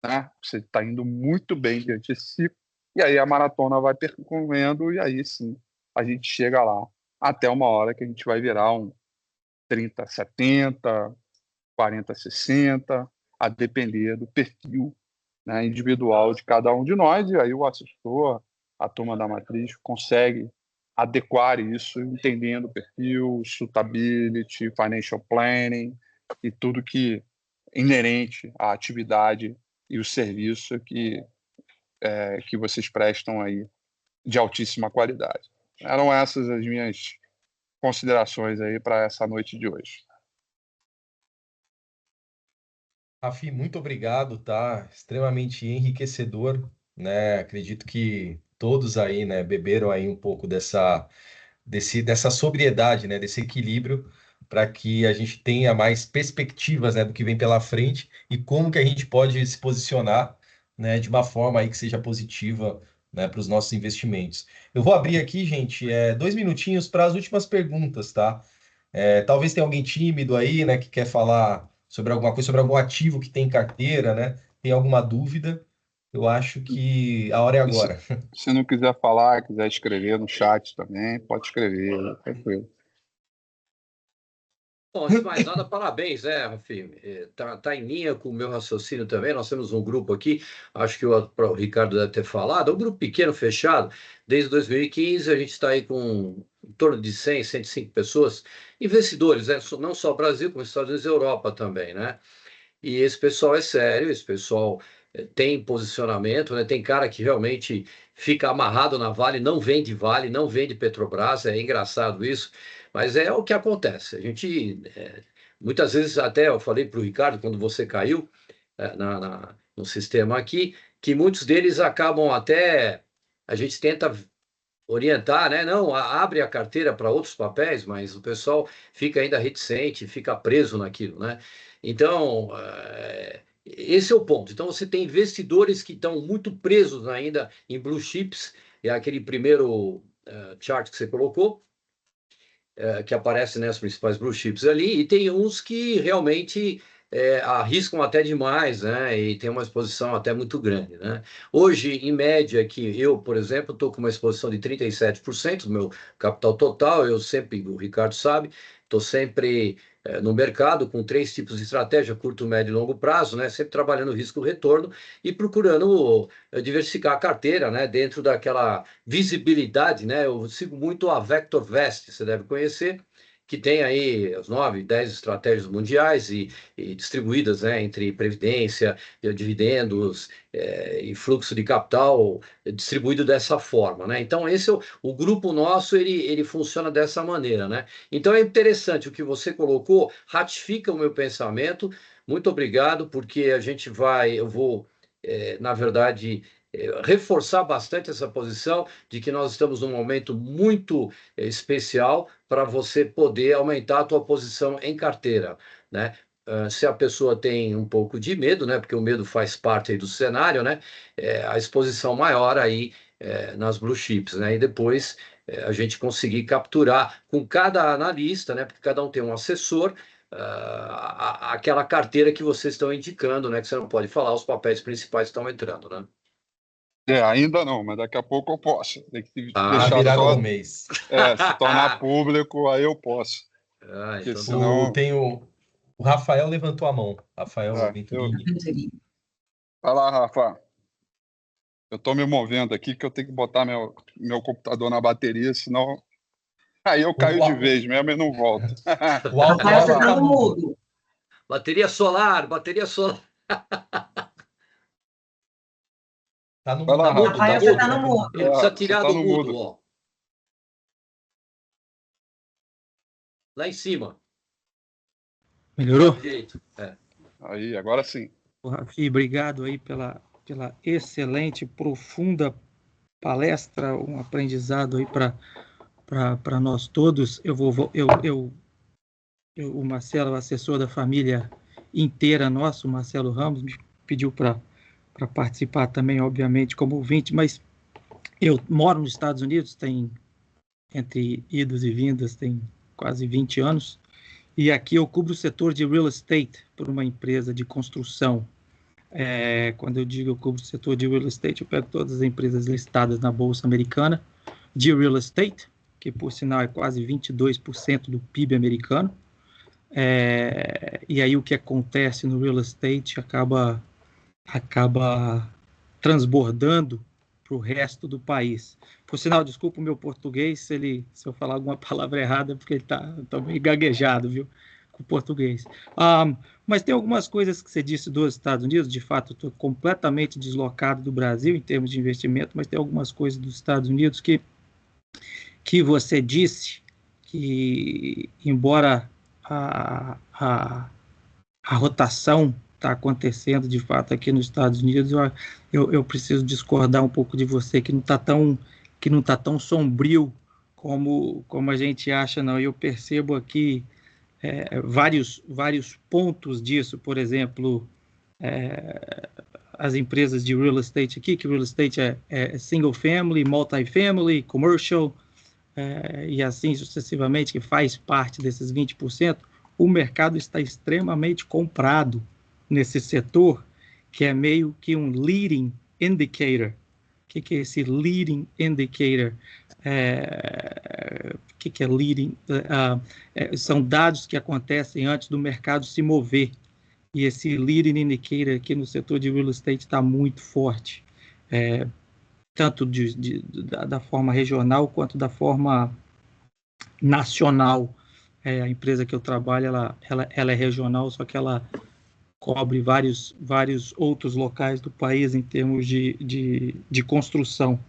né? Você está indo muito bem diante desse ciclo, e aí a maratona vai percorrendo, e aí sim a gente chega lá, até uma hora que a gente vai virar um 30-70, 40-60, a depender do perfil, né, individual de cada um de nós, e aí o assessor, a turma da matriz, consegue adequar isso, entendendo o perfil, suitability, financial planning e tudo que é inerente à atividade e o serviço que vocês prestam aí de altíssima qualidade. Eram essas as minhas considerações aí para essa noite de hoje. Rafi, muito obrigado, tá? Extremamente enriquecedor, né? Acredito que todos aí, né, beberam aí um pouco dessa sobriedade, né, desse equilíbrio, para que a gente tenha mais perspectivas, né, do que vem pela frente e como que a gente pode se posicionar, né, de uma forma aí que seja positiva, né, para os nossos investimentos. Eu vou abrir aqui, gente, 2 minutinhos para as últimas perguntas, tá? Talvez tenha alguém tímido aí, né, que quer falar sobre alguma coisa, sobre algum ativo que tem em carteira, né? Tem alguma dúvida? Eu acho que a hora é E se, agora. se não quiser falar, quiser escrever no chat também, pode escrever, tranquilo. Bom, antes de mais nada, parabéns, né, Rafi? Tá em linha com o meu raciocínio também. Nós temos um grupo aqui, acho que o Ricardo deve ter falado, é um grupo pequeno, fechado. Desde 2015, a gente está aí com em torno de 100, 105 pessoas, investidores, né? Não só o Brasil, como Estados Unidos e Europa também, né? E esse pessoal é sério, esse pessoal tem posicionamento, né? Tem cara que realmente fica amarrado na Vale, não vende Petrobras, é engraçado isso, mas é o que acontece. A gente, muitas vezes, até eu falei para o Ricardo, quando você caiu no sistema aqui, que muitos deles acabam até, a gente tenta orientar, né? Não, abre a carteira para outros papéis, mas o pessoal fica ainda reticente, fica preso naquilo, né? Então, esse é o ponto. Então, você tem investidores que estão muito presos ainda em blue chips, é aquele primeiro chart que você colocou, que aparece nas principais blue chips ali, e tem uns que realmente arriscam até demais, né? E tem uma exposição até muito grande, né? Hoje, em média, que eu, por exemplo, estou com uma exposição de 37% do meu capital total, eu sempre, o Ricardo sabe, estou sempre no mercado com 3 tipos de estratégia, curto, médio e longo prazo, né? Sempre trabalhando risco-retorno e procurando diversificar a carteira, né? Dentro daquela visibilidade, né? Eu sigo muito a Vector Vest, você deve conhecer, que tem aí as 9, 10 estratégias mundiais e distribuídas, né, entre previdência, dividendos e fluxo de capital distribuído dessa forma, né? Então esse o grupo nosso ele funciona dessa maneira, né? Então é interessante o que você colocou, ratifica o meu pensamento. Muito obrigado, porque eu vou na verdade reforçar bastante essa posição de que nós estamos num momento muito especial para você poder aumentar a tua posição em carteira, né? Se a pessoa tem um pouco de medo, né? Porque o medo faz parte aí do cenário, né? A exposição maior aí nas blue chips, né? E depois a gente conseguir capturar com cada analista, né? Porque cada um tem um assessor, aquela carteira que vocês estão indicando, né? Que você não pode falar os papéis principais que estão entrando, né? Ainda não, mas daqui a pouco eu posso. Tem que Na deixar virada só. do mês. Se tornar público, aí eu posso. Porque Então, senão. O Rafael levantou a mão. Rafael Venturini. Vai lá, Rafa. Eu estou me movendo aqui que eu tenho que botar meu computador na bateria, senão aí eu caio de vez mesmo e não volto. O alto Rafael, você tá está no mudo. mudo. bateria solar. Tá no Vai lá, mudo. Rafael, você tá no mudo. Ele precisa Você tirar tá do no mudo, mudo. ó. Lá em cima. Melhorou? Direito. Aí, agora sim. Rafi, obrigado aí pela excelente, profunda palestra, um aprendizado aí para nós todos. O Marcelo, o assessor da família inteira nosso, o Marcelo Ramos, me pediu para participar também, obviamente, como ouvinte, mas eu moro nos Estados Unidos, tem entre idas e vindas, tem quase 20 anos, e aqui eu cubro o setor de real estate por uma empresa de construção. Quando eu digo eu cubro o setor de real estate, eu pego todas as empresas listadas na Bolsa Americana de real estate, que por sinal é quase 22% do PIB americano. E aí o que acontece no real estate acaba transbordando para o resto do país. Por sinal, desculpa o meu português se eu falar alguma palavra errada, porque ele está meio gaguejado, viu, com o português. Mas tem algumas coisas que você disse dos Estados Unidos, de fato, eu estou completamente deslocado do Brasil em termos de investimento, mas tem algumas coisas dos Estados Unidos que que você disse que, embora a rotação está acontecendo de fato aqui nos Estados Unidos, eu preciso discordar um pouco de você, que não está tão sombrio como a gente acha, não. Eu percebo aqui vários pontos disso, por exemplo, as empresas de real estate aqui, que real estate é single family, multifamily, commercial, e assim sucessivamente, que faz parte desses 20%, o mercado está extremamente comprado nesse setor, que é meio que um leading indicator. O que é esse leading indicator? O que é leading? São dados que acontecem antes do mercado se mover. E esse leading indicator aqui no setor de real estate está muito forte. Tanto da forma regional quanto da forma nacional. A empresa que eu trabalho, ela é regional, só que ela cobre vários outros locais do país em termos de construção.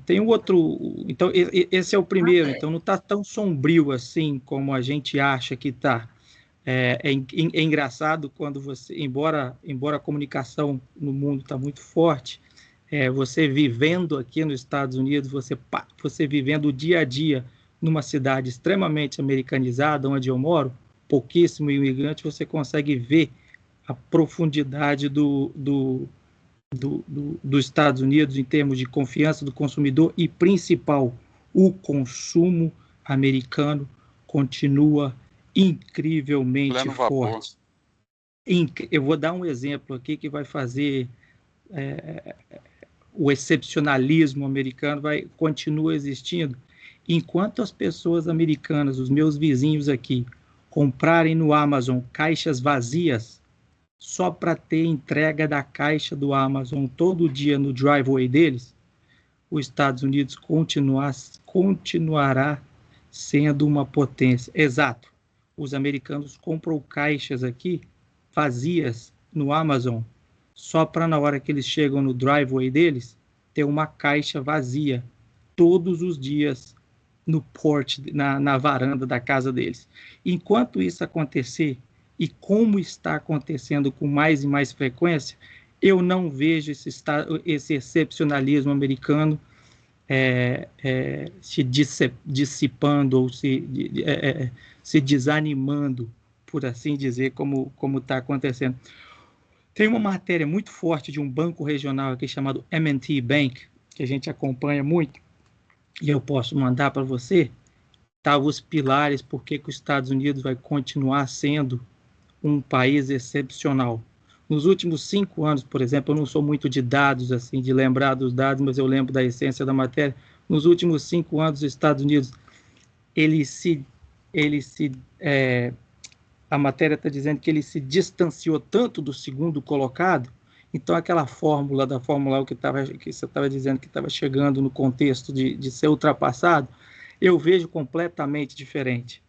Tem um outro... Então, esse é o primeiro. Então, não está tão sombrio assim como a gente acha que está. É engraçado quando você... Embora a comunicação no mundo está muito forte, você vivendo aqui nos Estados Unidos, você vivendo o dia a dia numa cidade extremamente americanizada, onde eu moro, pouquíssimo imigrante, você consegue ver a profundidade dos Estados Unidos em termos de confiança do consumidor e, principal, o consumo americano continua incrivelmente forte. Eu vou dar um exemplo aqui que vai fazer... o excepcionalismo americano continua existindo. Enquanto as pessoas americanas, os meus vizinhos aqui, comprarem no Amazon caixas vazias só para ter entrega da caixa do Amazon todo dia no driveway deles, os Estados Unidos continuará sendo uma potência. Exato. Os americanos compram caixas aqui vazias no Amazon só para, na hora que eles chegam no driveway deles, ter uma caixa vazia todos os dias no porch, na varanda da casa deles. Enquanto isso acontecer, e como está acontecendo com mais e mais frequência, eu não vejo esse excepcionalismo americano se dissipando ou se desanimando, por assim dizer, como está acontecendo. Tem uma matéria muito forte de um banco regional aqui chamado M&T Bank, que a gente acompanha muito, e eu posso mandar para você, os pilares por que os Estados Unidos vai continuar sendo um país excepcional. Nos últimos 5 anos, por exemplo, eu não sou muito de dados, assim, de lembrar dos dados, mas eu lembro da essência da matéria. Nos últimos 5 anos, os Estados Unidos, a matéria está dizendo que ele se distanciou tanto do segundo colocado. Então, aquela fórmula da Fórmula 1 que você estava dizendo que estava chegando no contexto de ser ultrapassado, eu vejo completamente diferente.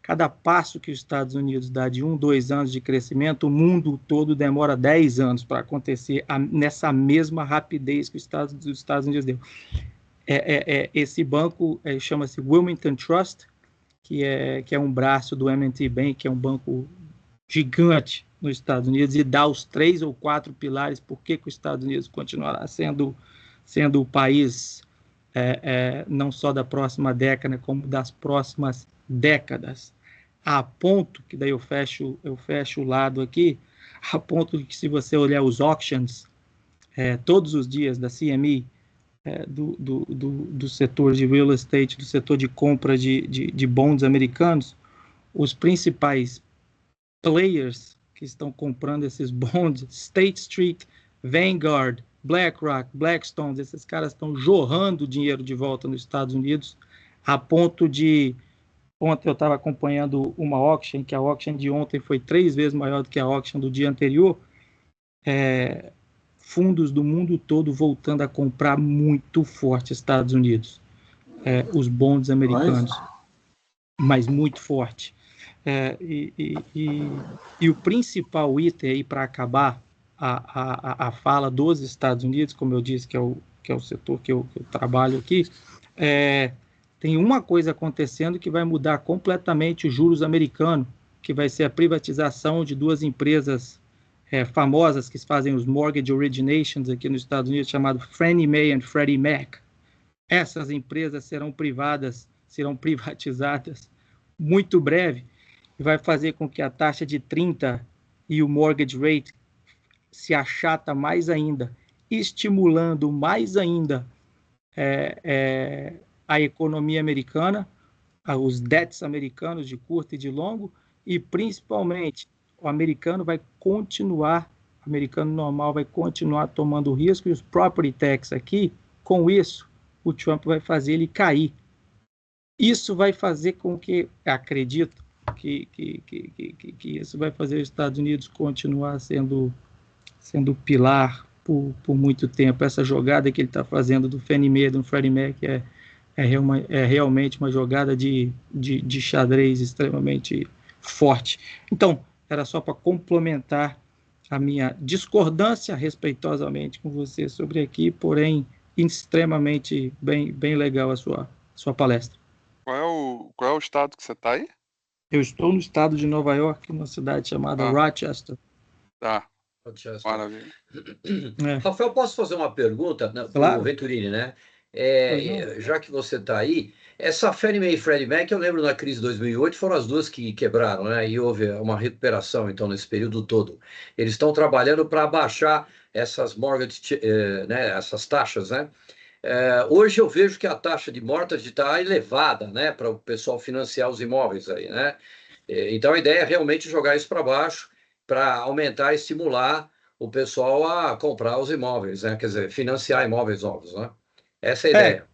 Cada passo que os Estados Unidos dá de 1, 2 anos de crescimento, o mundo todo demora 10 anos para acontecer nessa mesma rapidez que os Estados Unidos deu. Esse banco chama-se Wilmington Trust, que é um braço do M&T Bank, que é um banco gigante nos Estados Unidos, e dá os 3 ou 4 pilares por que os Estados Unidos continuará sendo o país não só da próxima década, como das próximas décadas. A ponto que daí eu fecho o lado aqui, a ponto de que, se você olhar os auctions todos os dias da CME, do setor de real estate, do setor de compra de bonds americanos, os principais players que estão comprando esses bonds, State Street, Vanguard, BlackRock, Blackstone, esses caras estão jorrando dinheiro de volta nos Estados Unidos, a ponto de... Ontem eu estava acompanhando uma auction, que a auction de ontem foi 3 vezes maior do que a auction do dia anterior, fundos do mundo todo voltando a comprar muito forte Estados Unidos, os bonds americanos, mas muito forte. E o principal item aí para acabar a fala dos Estados Unidos, como eu disse, que é o setor que eu trabalho aqui, tem uma coisa acontecendo que vai mudar completamente os juros americanos, que vai ser a privatização de duas empresas famosas que fazem os mortgage originations aqui nos Estados Unidos, chamado Fannie Mae e Freddie Mac. Essas empresas serão privatizadas muito breve, e vai fazer com que a taxa de 30 e o mortgage rate se achata mais ainda, estimulando mais ainda a economia americana, os debts americanos de curto e de longo, e principalmente o americano normal vai continuar tomando risco, e os property tax aqui, com isso, o Trump vai fazer ele cair. Isso vai fazer com que, acredito, que isso vai fazer os Estados Unidos continuar sendo pilar por muito tempo. Essa jogada que ele está fazendo do Fannie Mae e do Freddie Mac é realmente uma jogada de xadrez extremamente forte. Então, era só para complementar a minha discordância respeitosamente com você sobre aqui, porém, extremamente bem legal a sua palestra. Qual é o estado que você está aí? Eu estou no estado de Nova York, numa cidade chamada Rochester. Tá. Rochester. Maravilha. Rafael, posso fazer uma pergunta para o Venturini, né? Já que você está aí, essa Fannie Mae e Freddie Mac, eu lembro na crise de 2008, foram as duas que quebraram, né? E houve uma recuperação, então, nesse período todo. Eles estão trabalhando para abaixar essas mortgage, né? Essas taxas, né? Hoje eu vejo que a taxa de mortgage está elevada, né? Para o pessoal financiar os imóveis aí, né? Então a ideia é realmente jogar isso para baixo, para aumentar e estimular o pessoal a comprar os imóveis, né? Quer dizer, financiar imóveis novos, né? Essa é a ideia.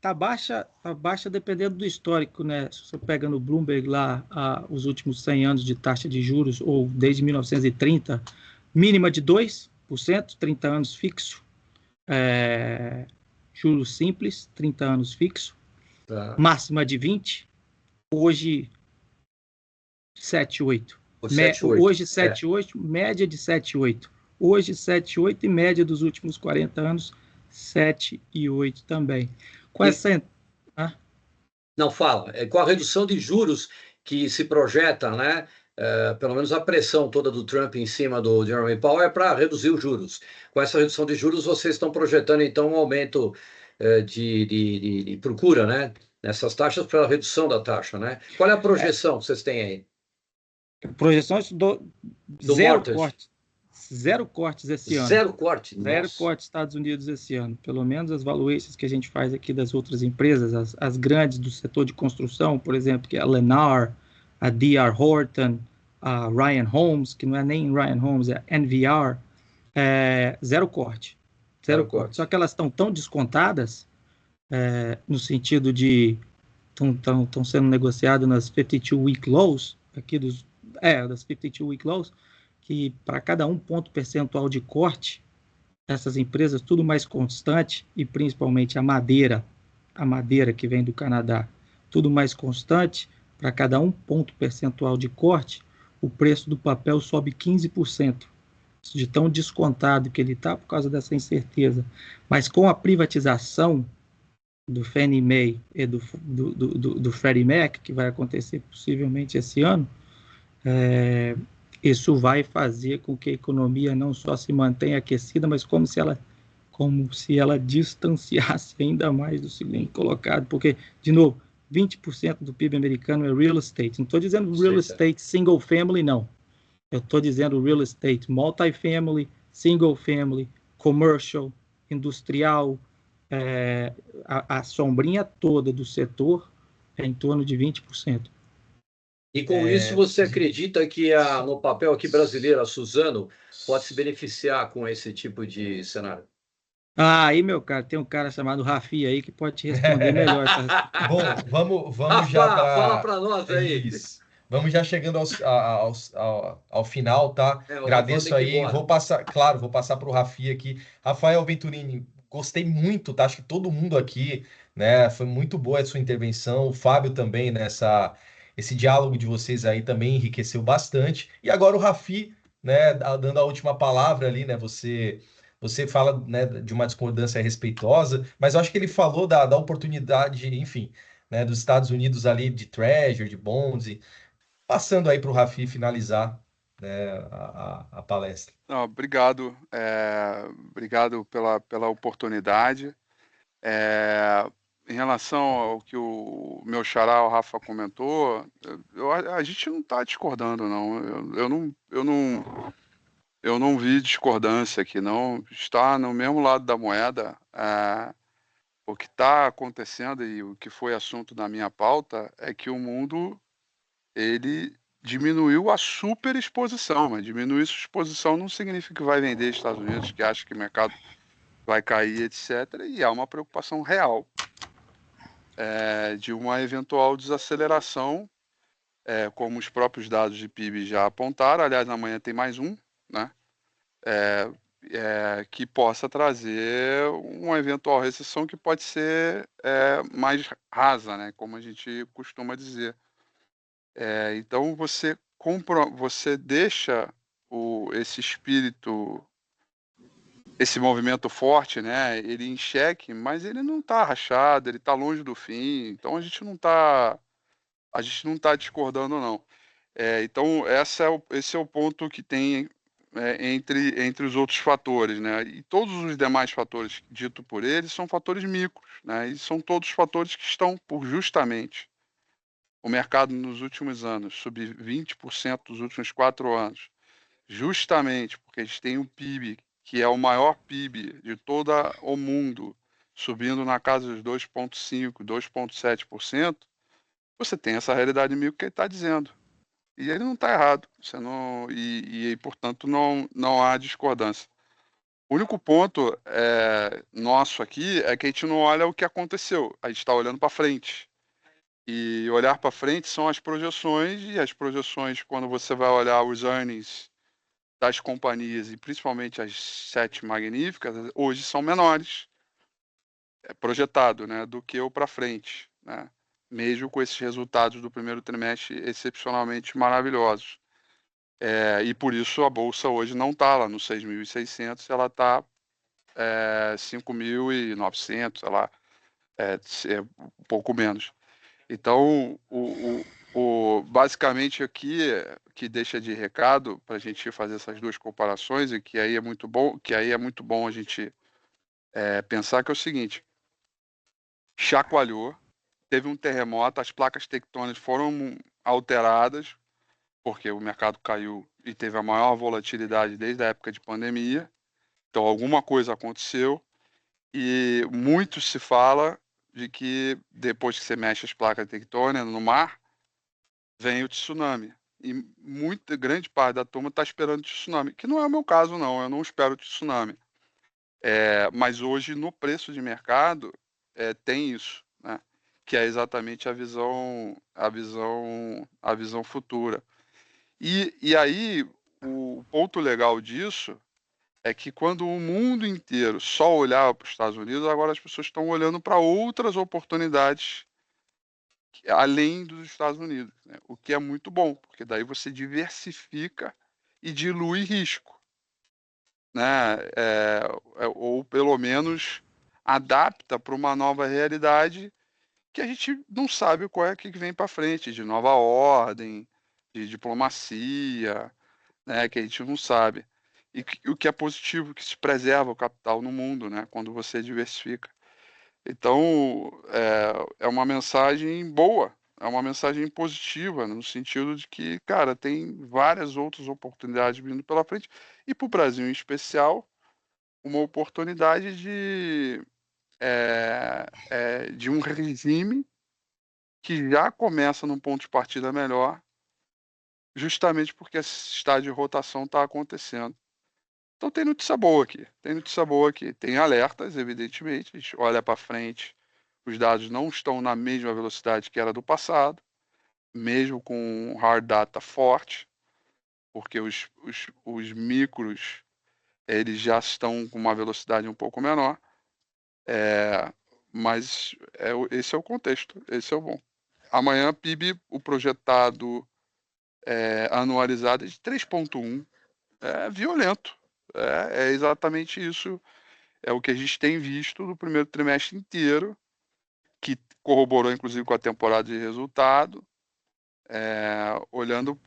Tá baixa dependendo do histórico, né? Se você pega no Bloomberg lá os últimos 100 anos de taxa de juros, ou desde 1930, mínima de 2%, 30 anos fixo, juros simples, 30 anos fixo, máxima de 20%, hoje 7,8%. Hoje 7,8%, média de 7,8%. Hoje 7,8% e média dos últimos 40 anos 7,8% também. Não, fala. Com a redução de juros que se projeta, né? Pelo menos a pressão toda do Trump em cima do Jerome Powell é para reduzir os juros. Com essa redução de juros, vocês estão projetando, então, um aumento de procura, né? Nessas taxas para a redução da taxa, né? Qual é a projeção que vocês têm aí? Projeções zero cortes esse ano. Zero corte? Zero corte Estados Unidos esse ano. Pelo menos as valuations que a gente faz aqui das outras empresas, as grandes do setor de construção, por exemplo, que é a Lennar, a D.R. Horton, a Ryan Homes, que não é nem Ryan Homes, é NVR, zero corte. Zero corte. Só que elas estão tão descontadas, no sentido de estão sendo negociadas nas 52-week lows, aqui das 52-week lows, que para cada 1 ponto percentual de corte, essas empresas, tudo mais constante, e principalmente a madeira que vem do Canadá, tudo mais constante, para cada 1 ponto percentual de corte, o preço do papel sobe 15%, de tão descontado que ele está por causa dessa incerteza. Mas com a privatização do Fannie Mae e do Freddie Mac, que vai acontecer possivelmente esse ano, isso vai fazer com que a economia não só se mantenha aquecida, mas como se ela distanciasse ainda mais do segundo colocado, porque, de novo, 20% do PIB americano é real estate. Não estou dizendo real estate single family, não. Eu estou dizendo real estate multifamily, single family, commercial, industrial, a sombrinha toda do setor é em torno de 20%. E com isso você acredita que no papel aqui brasileiro, a Suzano, pode se beneficiar com esse tipo de cenário? Aí, meu cara, tem um cara chamado Rafi aí que pode te responder melhor. Bom, vamos Rafa, já fala para nós aí. Isso. Vamos já chegando ao final, tá? Agradeço aí. Vou passar para o Rafi aqui. Rafael Venturini, gostei muito, tá? Acho que todo mundo aqui, né? Foi muito boa a sua intervenção. O Fábio também, esse diálogo de vocês aí também enriqueceu bastante. E agora o Rafi, né, dando a última palavra ali, né? Você você fala, né, de uma discordância respeitosa, mas eu acho que ele falou da oportunidade, enfim, né, dos Estados Unidos ali de Treasury, de bonds, e passando aí para o Rafi finalizar, né, a palestra. Não, obrigado, obrigado pela oportunidade. Em relação ao que o meu xará, o Rafa, comentou, a gente não está discordando, não. Eu não vi discordância aqui, não. Está no mesmo lado da moeda. O que está acontecendo e o que foi assunto na minha pauta é que o mundo ele diminuiu a superexposição, mas diminuir sua exposição não significa que vai vender Estados Unidos, que acha que o mercado vai cair, etc. E há uma preocupação real de uma eventual desaceleração, como os próprios dados de PIB já apontaram. Aliás, amanhã tem mais um, né? Que possa trazer uma eventual recessão que pode ser mais rasa, né? Como a gente costuma dizer. Então você deixa esse espírito, esse movimento forte, né? Ele em xeque, mas ele não está rachado, ele está longe do fim. Então a gente não está discordando, não. Então esse é o ponto que tem entre os outros fatores, né? E todos os demais fatores dito por eles são fatores micros, né? E são todos fatores que estão por justamente o mercado nos últimos anos subir 20% nos últimos 4 anos, justamente porque a gente tem um PIB que é o maior PIB de todo o mundo, subindo na casa dos 2,5%, 2,7%, você tem essa realidade micro que ele está dizendo. E ele não está errado. Você não, portanto, não há discordância. O único ponto nosso aqui é que a gente não olha o que aconteceu, a gente está olhando para frente. E olhar para frente são as projeções, e as projeções, quando você vai olhar os earnings das companhias, e principalmente as 7 magníficas, hoje são menores, projetado, né, do que o para frente, né? Mesmo com esses resultados do primeiro trimestre excepcionalmente maravilhosos. E por isso a Bolsa hoje não está lá nos 6.600, ela está 5.900, sei lá, um pouco menos. Então, basicamente aqui, que deixa de recado para a gente fazer essas duas comparações, e que aí é muito bom a gente pensar, que é o seguinte: chacoalhou, teve um terremoto, as placas tectônicas foram alteradas, porque o mercado caiu e teve a maior volatilidade desde a época de pandemia. Então, alguma coisa aconteceu, e muito se fala de que depois que você mexe as placas tectônicas no mar, vem o tsunami. E grande parte da turma está esperando o tsunami, que não é o meu caso, não. Eu não espero o tsunami. Mas hoje, no preço de mercado, tem isso, né? Que é exatamente a visão futura. E aí, o ponto legal disso é que quando o mundo inteiro só olhava para os Estados Unidos, agora as pessoas estão olhando para outras oportunidades além dos Estados Unidos, né? O que é muito bom, porque daí você diversifica e dilui risco, né? Ou pelo menos adapta para uma nova realidade que a gente não sabe qual é que vem para frente, de nova ordem, de diplomacia, né? Que a gente não sabe. E o que é positivo, que se preserva o capital no mundo, né? Quando você diversifica. Então, é uma mensagem boa, é uma mensagem positiva, no sentido de que, cara, tem várias outras oportunidades vindo pela frente, e para o Brasil em especial, uma oportunidade de um regime que já começa num ponto de partida melhor, justamente porque esse estágio de rotação está acontecendo. Então tem notícia boa aqui, tem alertas, evidentemente, a gente olha para frente, os dados não estão na mesma velocidade que era do passado, mesmo com hard data forte, porque os micros, eles já estão com uma velocidade um pouco menor, mas esse é o contexto, esse é o bom. Amanhã, PIB, o projetado anualizado é de 3,1, violento. É exatamente isso. É o que a gente tem visto no primeiro trimestre inteiro, que corroborou, inclusive, com a temporada de resultado, olhando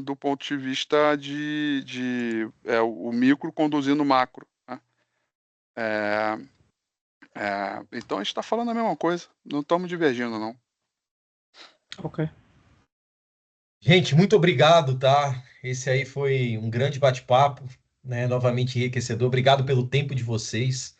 do ponto de vista de o micro conduzindo o macro, né? Então, a gente está falando a mesma coisa. Não estamos divergindo, não. Ok. Gente, muito obrigado, tá? Esse aí foi um grande bate-papo, né? Novamente enriquecedor. Obrigado pelo tempo de vocês,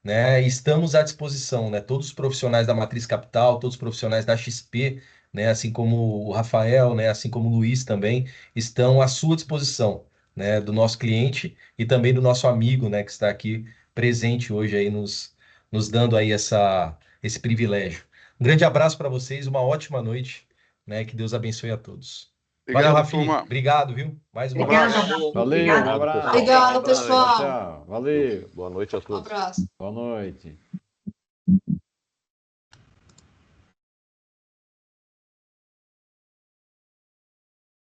né? Estamos à disposição, né? Todos os profissionais da Matriz Capital, todos os profissionais da XP, né? Assim como o Rafael, né? Assim como o Luiz também, estão à sua disposição, né? Do nosso cliente e também do nosso amigo, né? Que está aqui presente hoje aí nos dando aí esse privilégio. Um grande abraço para vocês, uma ótima noite, né? Que Deus abençoe a todos. Valeu, Obrigado, Rafi. turma. Obrigado, viu? Mais uma Obrigada, vez. abraço. Rafa. Valeu, um Obrigada. abraço. Obrigado, Tchau, pessoal. tchau. Valeu. Boa noite a Um todos. abraço. Boa noite.